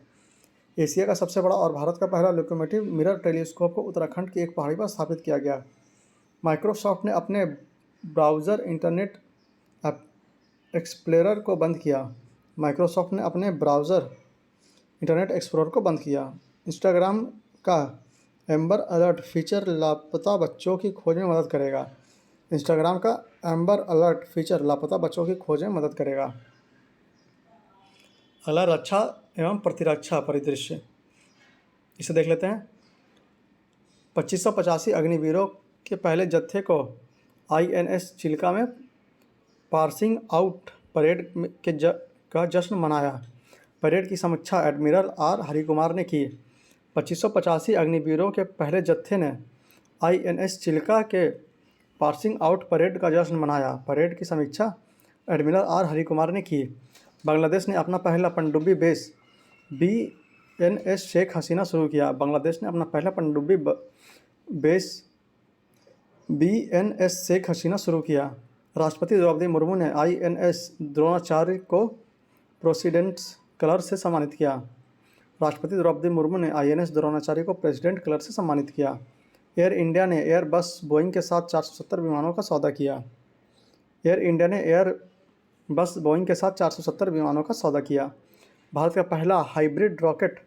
[SPEAKER 1] एशिया का सबसे बड़ा और भारत का पहला लिक्विड मिरर टेलीस्कोप को उत्तराखंड की एक पहाड़ी पर स्थापित किया गया। माइक्रोसॉफ्ट ने अपने ब्राउज़र इंटरनेट एक्सप्लोरर को बंद किया। माइक्रोसॉफ्ट ने अपने ब्राउज़र इंटरनेट एक्सप्लोरर को बंद किया। इंस्टाग्राम का एम्बर अलर्ट फीचर लापता बच्चों की खोज में मदद करेगा। इंस्टाग्राम का एम्बर अलर्ट फीचर लापता बच्चों की खोज में मदद करेगा। अगला रक्षा एवं प्रतिरक्षा परिदृश्य, इसे देख लेते हैं। 2585 अग्निवीरों के पहले जत्थे को आईएनएस चिल्का में पासिंग आउट परेड का जश्न मनाया। परेड की समीक्षा एडमिरल आर हरिकुमार ने की। 2585 अग्निवीरों के पहले जत्थे ने आईएनएस चिल्का के पासिंग आउट परेड का जश्न मनाया। परेड की समीक्षा एडमिरल आर हरिकुमार ने की। बांग्लादेश ने अपना पहला पनडुब्बी बेस बीएनएस शेख हसीना शुरू किया। बांग्लादेश ने अपना पहला पनडुब्बी बेस बीएनएस शेख हसीना शुरू किया। राष्ट्रपति द्रौपदी मुर्मू ने आईएनएस द्रोणाचार्य को प्रेसिडेंट्स कलर से सम्मानित किया। राष्ट्रपति द्रौपदी मुर्मू ने आईएनएस द्रोणाचार्य को प्रेसिडेंट कलर से सम्मानित किया। एयर इंडिया ने एयरबस बोइंग के साथ 470 विमानों का सौदा किया। एयर इंडिया ने एयरबस बोइंग के साथ 470 विमानों का सौदा किया। भारत का पहला हाइब्रिड रॉकेट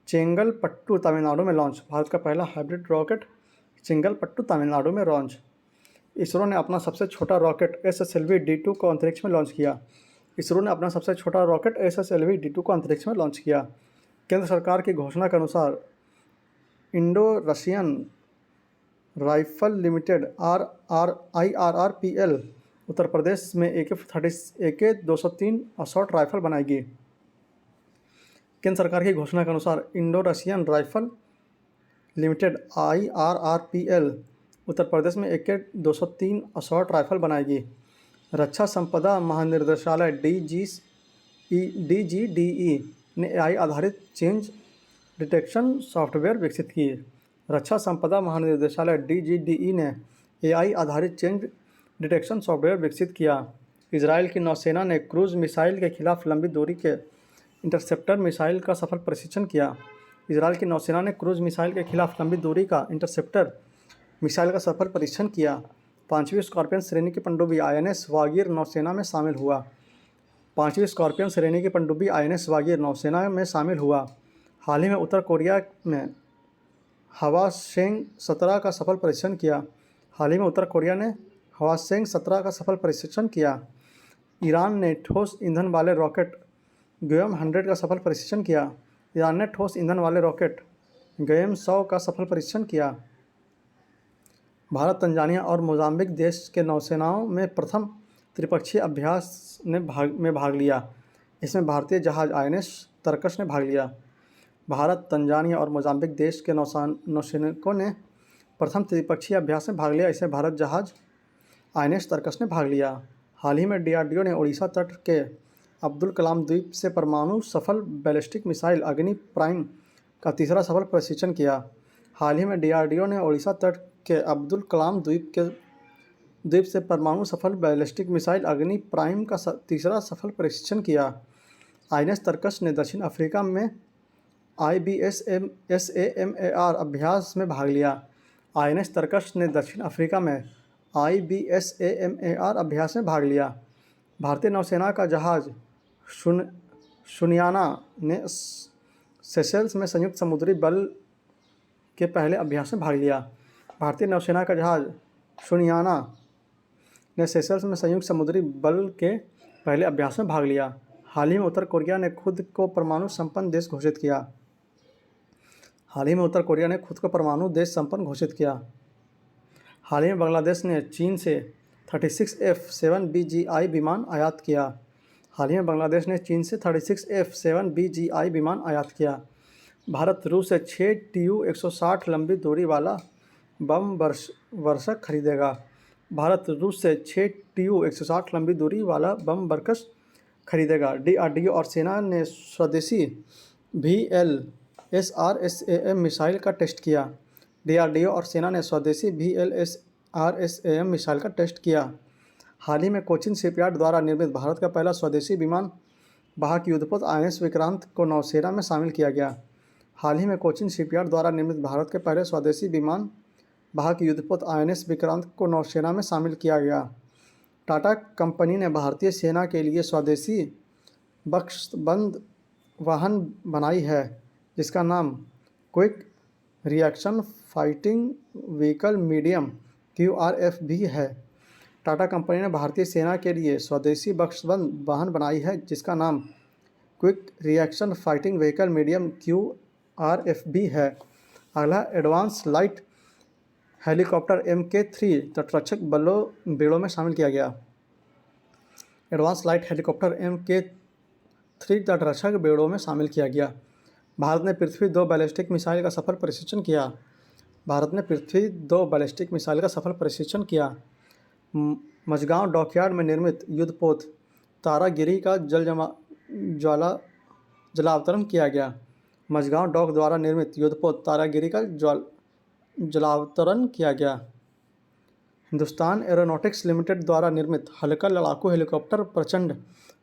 [SPEAKER 1] चेंगलपट्टू तमिलनाडु में लॉन्च। भारत का पहला हाइब्रिड रॉकेट चिंगलपट्टू तमिलनाडु में लॉन्च। इसरो ने अपना सबसे छोटा रॉकेट SSLV-D2 को अंतरिक्ष में लॉन्च किया। इसरो ने अपना सबसे छोटा रॉकेट SSLV-D2 को अंतरिक्ष में लॉन्च किया। केंद्र सरकार की घोषणा के अनुसार Indo Russian rifle limited IRRPL Uttar Pradesh में AK-203 असॉल्ट राइफल बनाएगी। केंद्र सरकार की घोषणा के अनुसार Indo Russian rifle limited IRRPL Uttar Pradesh में AK-203 असॉल्ट राइफल बनाएगी। रक्षा संपदा महानिदेशालय DGDE ने AI आधारित चेंज डिटेक्शन सॉफ्टवेयर विकसित की। रक्षा संपदा महानिदेशालय DGDE ने AI आधारित चेंज डिटेक्शन सॉफ्टवेयर विकसित किया। इजराइल की नौसेना ने क्रूज मिसाइल के खिलाफ लंबी दूरी के इंटरसेप्टर मिसाइल का सफल परीक्षण किया। इजराइल की नौसेना ने क्रूज मिसाइल के खिलाफ लंबी दूरी का इंटरसेप्टर मिसाइल का सफल परीक्षण किया। 5वीं स्कॉर्पियन श्रेणी की पनडुब्बी INS वागीर नौसेना में शामिल हुआ। 5वीं स्कॉर्पियन श्रेणी की पनडुब्बी INS वागीर नौसेना में शामिल हुआ। हाल ही में उत्तर कोरिया में हवासेंग 17 का सफल परीक्षण किया। हाल ही में उत्तर कोरिया ने हवासेंग 17 का सफल परीक्षण किया। ईरान ने ठोस ईंधन वाले रॉकेट GEM 100 का सफल परीक्षण किया। ईरान ने ठोस ईंधन वाले रॉकेट GEM 100 का सफल परीक्षण किया। भारत, तंजानिया और मोजाम्बिक देश के नौसेनाओं में प्रथम त्रिपक्षीय अभ्यास में भाग लिया। इसमें भारतीय जहाज INS तरकश ने भाग लिया। भारत, तंजानिया और मोजाम्बिक देश के नौसैनिकों ने प्रथम त्रिपक्षीय अभ्यास में भाग लिया। इसमें भारत जहाज INS तरकश ने भाग लिया। हाल ही में DRDO ने ओडिशा तट के अब्दुल कलाम द्वीप से परमाणु सफल बैलिस्टिक मिसाइल अग्नि प्राइम का तीसरा सफल परीक्षण किया। हाल ही में DRDO ने ओडिशा तट के अब्दुल कलाम द्वीप से परमाणु सफल बैलिस्टिक मिसाइल अग्नि प्राइम का तीसरा सफल परीक्षण किया। INS तरकश ने दक्षिण अफ्रीका में IBSAMAR अभ्यास में भाग लिया। INS तरकश ने दक्षिण अफ्रीका में IBSAMAR अभ्यास में भाग लिया। भारतीय नौसेना का जहाज शुनियाना ने सेशेल्स में संयुक्त समुद्री बल के पहले अभ्यास में भाग लिया। भारतीय नौसेना का जहाज शुनियाना ने सेशेल्स में संयुक्त समुद्री बल के पहले अभ्यास में भाग लिया। हाल ही में उत्तर कोरिया ने खुद को परमाणु संपन्न देश घोषित किया। हाल ही में बांग्लादेश ने चीन से 36 F-7BGI विमान आयात किया। भारत रूस से 6 Tu-160 लंबी दूरी वाला बम वर्षक खरीदेगा। भारत रूस से 6 Tu-160 लंबी दूरी वाला बम वर्षक खरीदेगा। DRDO और सेना ने स्वदेशी VLSRSAM मिसाइल का टेस्ट किया। DRDO और सेना ने स्वदेशी VLSRSAM मिसाइल का टेस्ट किया। हाल ही में कोचिन शिपयार्ड द्वारा निर्मित भारत का पहला स्वदेशी विमान वाहक युद्धपोत INS विक्रांत को नौसेना में शामिल किया गया। हाल ही में कोचिन शिपयार्ड द्वारा निर्मित भारत के पहले स्वदेशी विमान वाहक युद्धपोत INS विक्रांत को नौसेना में शामिल किया गया। टाटा कंपनी ने भारतीय सेना के लिए स्वदेशी बख्शबंद वाहन बनाई है, जिसका नाम quick reaction fighting vehicle medium QRF है। टाटा कंपनी ने भारतीय सेना के लिए स्वदेशी बख्शबंद वाहन बनाई है, जिसका नाम quick reaction fighting vehicle medium QRF है। अगला एडवांस लाइट हेलीकॉप्टर MK3 तटरक्षक बेड़ों में शामिल किया गया। एडवांस लाइट हेलीकॉप्टर MK3 तटरक्षक बेड़ों में शामिल किया गया। भारत ने पृथ्वी 2 बैलिस्टिक मिसाइल का सफल परीक्षण किया। मझगांव डॉकयार्ड में निर्मित युद्धपोत तारागिरी का जलावतरण किया गया। मझगांव डॉक द्वारा निर्मित युद्धपोत तारागिरी का जलावतरण किया गया। हिंदुस्तान एरोनॉटिक्स लिमिटेड द्वारा निर्मित हल्का लड़ाकू हेलीकॉप्टर प्रचंड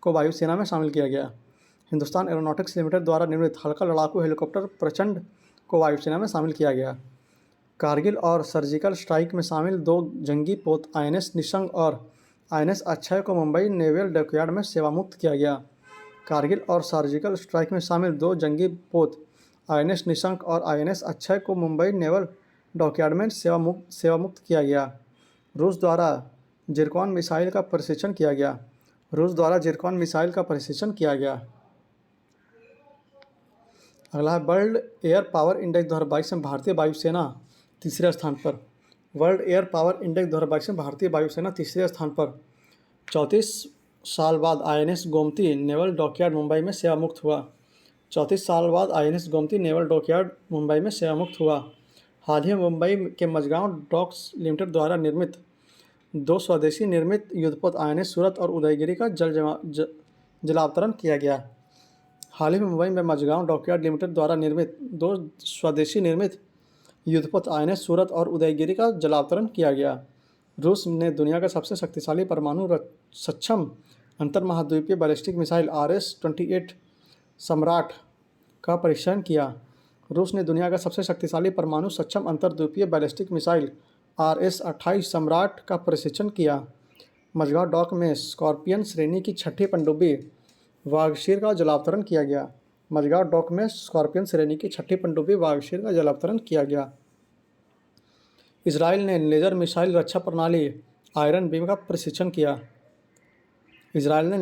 [SPEAKER 1] को वायुसेना में शामिल किया गया। हिंदुस्तान एरोनॉटिक्स लिमिटेड द्वारा निर्मित हल्का लड़ाकू हेलीकॉप्टर प्रचंड को वायुसेना में शामिल किया गया। कारगिल और सर्जिकल स्ट्राइक में शामिल 2 जंगी पोत INS निशंक और INS अक्षय को मुंबई नेवल डॉकयार्ड में सेवामुक्त किया गया। कारगिल और सर्जिकल स्ट्राइक में शामिल 2 जंगी पोत INS निशंक और INS अक्षय को मुंबई नेवल डॉकयार्ड में सेवामुक्त किया गया। रूस द्वारा जिरकॉन मिसाइल का प्रशिक्षण किया गया। रूस द्वारा जिरकॉन मिसाइल का प्रशिक्षण किया गया। अगला है वर्ल्ड एयर पावर इंडेक्स 2022 में भारतीय वायुसेना तीसरे स्थान पर। वर्ल्ड एयर पावर इंडेक्स 2022 में भारतीय वायुसेना तीसरे स्थान पर। 34 साल बाद INS Gomti naval dockyard Mumbai में सेवामुक्त हुआ। 34 साल बाद INS Gomti naval dockyard Mumbai में सेवामुक्त हुआ। हाल ही में मुंबई के मझगांव डॉक्स लिमिटेड द्वारा निर्मित 2 स्वदेशी निर्मित युद्धपोत INS सूरत और उदयगिरी का जलावतरण किया गया। हाल ही में मुंबई में मझगांव डॉकयार्ड लिमिटेड द्वारा निर्मित 2 स्वदेशी निर्मित युद्धपोत INS सूरत और उदयगिरी का जलावतरण किया गया। रूस ने दुनिया का सबसे शक्तिशाली परमाणु सक्षम अंतर्महाद्वीपीय बैलिस्टिक मिसाइल RS-28 सम्राट का परीक्षण किया। रूस ने दुनिया का सबसे शक्तिशाली परमाणु सक्षम अंतर्द्वीपीय बैलिस्टिक मिसाइल RS-28 सम्राट का परीक्षण किया। मझगांव डॉक में स्कॉर्पियन श्रेणी की 6ठी पनडुब्बी वागशीर का जलावतरण किया गया। मझगांव डॉक में स्कॉर्पियन श्रेणी की 6ठी पनडुब्बी वागशीर का जलावतरण किया गया। इजराइल ने लेजर मिसाइल रक्षा प्रणाली आयरन बीम का प्रशिक्षण किया। इजराइल ने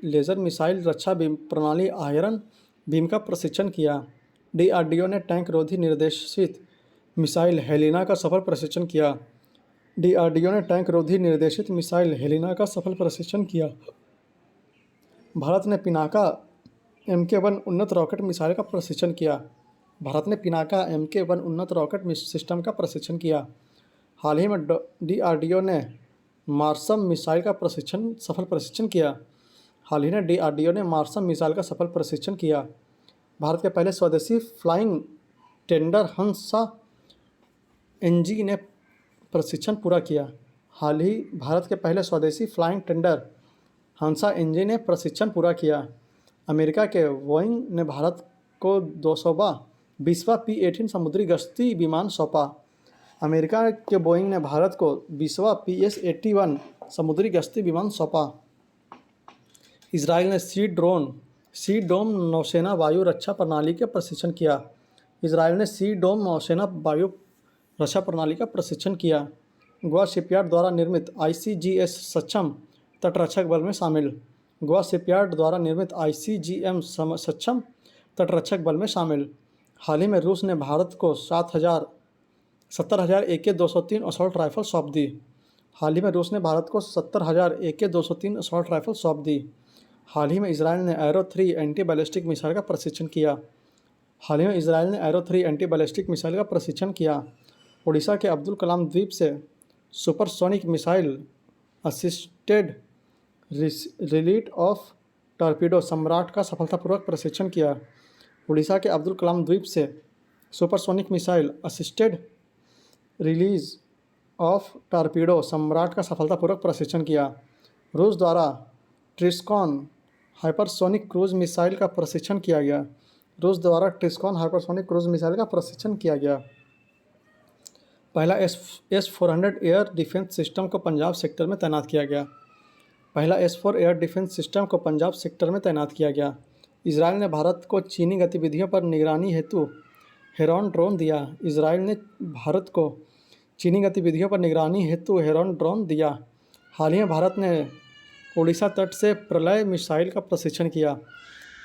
[SPEAKER 1] लेजर मिसाइल रक्षा प्रणाली आयरन बीम का प्रशिक्षण किया। DRDO ने टैंक रोधी निर्देशित मिसाइल हेलिना का सफल प्रशिक्षण किया। DRDO ने टैंक रोधी निर्देशित मिसाइल हेलिना का सफल प्रशिक्षण किया। भारत ने पिनाका MK-1 उन्नत रॉकेट मिसाइल का प्रशिक्षण किया। भारत ने पिनाका MK-1 उन्नत रॉकेट सिस्टम का प्रशिक्षण किया। हाल ही में DRDO ने मार्सम मिसाइल का सफल प्रशिक्षण किया। हाल ही में DRDO ने मार्सम मिसाइल का सफल प्रशिक्षण किया। भारत के पहले स्वदेशी फ्लाइंग टेंडर हंसा NG ने प्रशिक्षण पूरा किया। हाल ही भारत के पहले स्वदेशी फ्लाइंग टेंडर हंसा NG ने प्रशिक्षण पूरा किया। अमेरिका के बोइंग ने भारत को 220वां P-18 समुद्री गश्ती विमान सौंपा। अमेरिका के बोइंग ने भारत को 20वां PS-81 समुद्री गश्ती विमान सौंपा। इजराइल ने सी डोम नौसेना वायु रक्षा प्रणाली का प्रशिक्षण किया। इजराइल ने सी डोम नौसेना वायु रक्षा प्रणाली का प्रशिक्षण किया। गोवा शिपयार्ड द्वारा निर्मित ICGS सक्षम तटरक्षक बल में शामिल। गोवा शिपयार्ड द्वारा निर्मित ICGM सक्षम तटरक्षक बल में शामिल। हाल ही में रूस ने भारत को 70,000 AK-203 असॉल्ट राइफल सौंप दी। हाल ही में रूस ने भारत को 70,000 AK-203 असॉल्ट राइफल सौंप दी। हाल ही में इजराइल ने एरो 3 एंटी बैलिस्टिक मिसाइल का प्रशिक्षण किया। हाल ही में इजराइल ने एरो 3 एंटी बैलिस्टिक मिसाइल का प्रशिक्षण किया। ओडिशा के अब्दुल कलाम द्वीप से supersonic missile assisted release of torpedo सम्राट का सफलतापूर्वक प्रशिक्षण किया। ओडिशा के अब्दुल कलाम द्वीप से supersonic missile assisted release of torpedo सम्राट का सफलतापूर्वक प्रशिक्षण किया। रूस द्वारा ट्रिस्कॉन हाइपरसोनिक क्रूज मिसाइल का प्रशिक्षण किया गया। रूस द्वारा ट्रिस्कॉन हाइपरसोनिक क्रूज मिसाइल का प्रशिक्षण किया गया। पहला S-400 एयर डिफेंस सिस्टम को पंजाब सेक्टर में तैनात किया गया। पहला S-4 एयर डिफेंस सिस्टम को पंजाब सेक्टर में तैनात किया गया। इजराइल ने भारत को चीनी गतिविधियों पर निगरानी हेतु हेरॉन ड्रोन दिया। इजराइल ने भारत को चीनी गतिविधियों पर निगरानी हेतु हेरॉन ड्रोन दिया। हाल ही में भारत ने उड़ीसा तट से प्रलय मिसाइल का प्रशिक्षण किया।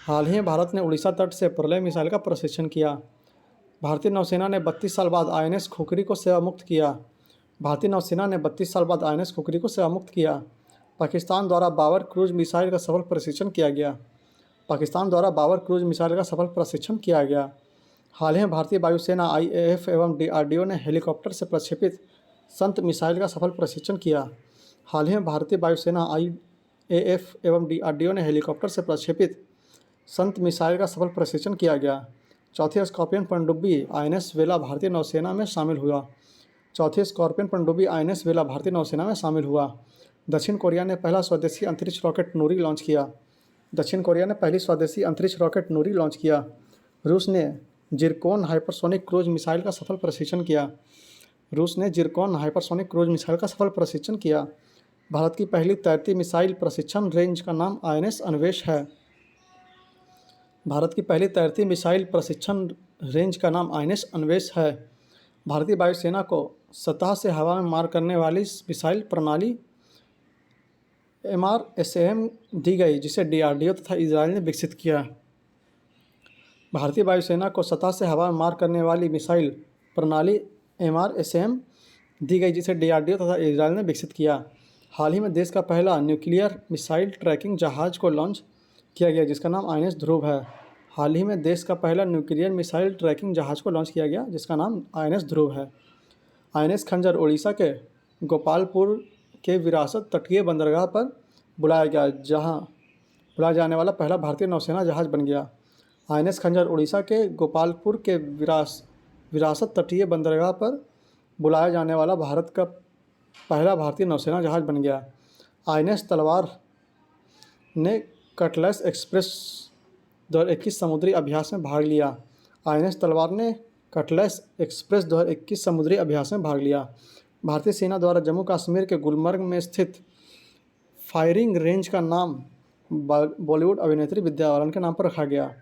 [SPEAKER 1] हाल ही में भारत ने उड़ीसा तट से प्रलय मिसाइल का प्रशिक्षण किया। भारतीय नौसेना ने 32 साल बाद INS खुखरी को सेवामुक्त किया। भारतीय नौसेना ने 32 साल बाद INS खुखरी को सेवामुक्त किया। पाकिस्तान द्वारा बाबर क्रूज मिसाइल का सफल प्रशिक्षण किया गया। पाकिस्तान द्वारा बाबर क्रूज मिसाइल का सफल प्रशिक्षण किया गया। हाल ही में भारतीय वायुसेना IAF एवं DRDO ने हेलीकॉप्टर से प्रक्षेपित संत मिसाइल का सफल प्रशिक्षण किया। हाल ही में भारतीय वायुसेना IAF एवं DRDO ने हेलीकॉप्टर से प्रक्षेपित संत मिसाइल का सफल प्रशिक्षण किया गया। चौथी स्कॉर्पियन पनडुब्बी INS वेला भारतीय नौसेना में शामिल हुआ। चौथी स्कॉर्पियन पनडुब्बी INS वेला भारतीय नौसेना में शामिल हुआ। दक्षिण कोरिया ने पहला स्वदेशी अंतरिक्ष रॉकेट नूरी लॉन्च किया। दक्षिण कोरिया ने पहली स्वदेशी अंतरिक्ष रॉकेट नूरी लॉन्च किया। रूस ने जिरकोन हाइपरसोनिक क्रूज मिसाइल का सफल प्रशिक्षण किया। रूस ने जिरकोन हाइपरसोनिक क्रूज मिसाइल का सफल प्रशिक्षण किया। भारत की पहली तैरती मिसाइल प्रशिक्षण रेंज का नाम INS अन्वेष है। भारत की पहली तैरती मिसाइल प्रशिक्षण रेंज का नाम INS अन्वेष है। भारतीय वायुसेना को सतह से हवा में मार करने वाली मिसाइल प्रणाली MRSAM दी गई, जिसे DRDO तथा इजराइल ने विकसित किया। भारतीय वायुसेना को सतह से हवा में मार करने वाली मिसाइल प्रणाली MRSAM दी गई, जिसे DRDO तथा इजराइल ने विकसित किया। हाल ही में देश का पहला न्यूक्लियर मिसाइल ट्रैकिंग जहाज को लॉन्च किया गया, जिसका नाम INS ध्रुव है। हाल ही में देश का पहला न्यूक्लियर मिसाइल ट्रैकिंग जहाज को लॉन्च किया गया, जिसका नाम INS ध्रुव है। INS खंजर उड़ीसा के गोपालपुर के विरासत तटीय बंदरगाह पर बुलाया गया, जहां बुलाया जाने वाला पहला भारतीय नौसेना जहाज बन गया। INS खंजर उड़ीसा के गोपालपुर के विरासत तटीय बंदरगाह पर बुलाया जाने वाला भारत का पहला भारतीय नौसेना जहाज बन गया। INS तलवार ने कटलेस एक्सप्रेस 2021 समुद्री अभ्यास में भाग लिया। INS तलवार ने कटलेस एक्सप्रेस 2021 समुद्री अभ्यास में भाग लिया। भारतीय सेना द्वारा जम्मू कश्मीर के गुलमर्ग में स्थित फायरिंग रेंज का नाम बॉलीवुड अभिनेत्री विद्या बालन के नाम पर रखा गया।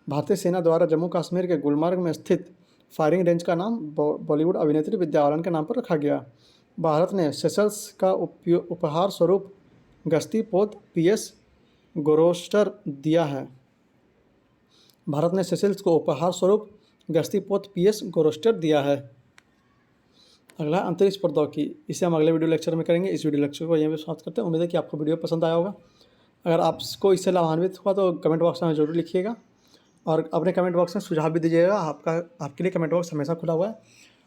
[SPEAKER 1] भारतीय सेना द्वारा जम्मू कश्मीर के गुलमर्ग में स्थित फायरिंग रेंज का नाम बॉलीवुड अभिनेत्री विद्या बालन के नाम पर रखा गया। भारत ने सेशल्स का उपहार स्वरूप गश्ती पोत PS गोरोस्टर दिया है। भारत ने सेशल्स को उपहार स्वरूप गश्ती पोत PS गोरोस्टर दिया है। अगला अंतरिक्ष प्रौद्योगिकी, इसे हम अगले वीडियो लेक्चर में करेंगे। इस वीडियो लेक्चर को यहीं पे समाप्त करते हैं। उम्मीद है कि आपको वीडियो पसंद आया होगा। अगर आपको इससे लाभान्वित हुआ तो कमेंट बॉक्स में जरूर लिखिएगा और अपने कमेंट बॉक्स में सुझाव भी दीजिएगा। आपके लिए कमेंट बॉक्स हमेशा खुला हुआ है।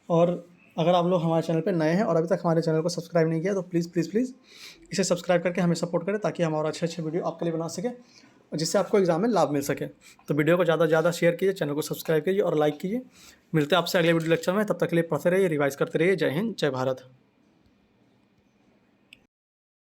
[SPEAKER 1] और अगर आप लोग हमारे चैनल पर नए हैं और अभी तक हमारे चैनल को सब्सक्राइब नहीं किया तो प्लीज़ प्लीज़ प्लीज़ इसे सब्सक्राइब करके हमें सपोर्ट करें, ताकि हम और अच्छे अच्छे वीडियो आपके लिए बना सकें और जिससे आपको एग्जाम में लाभ मिल सके। तो वीडियो को ज़्यादा से ज़्यादा शेयर कीजिए, चैनल को सब्सक्राइब कीजिए और लाइक कीजिए। मिलते हैं आपसे अगले वीडियो लेक्चर में। तब तक के लिए पढ़ते रहिए, रिवाइज करते रहिए। जय हिंद, जय भारत।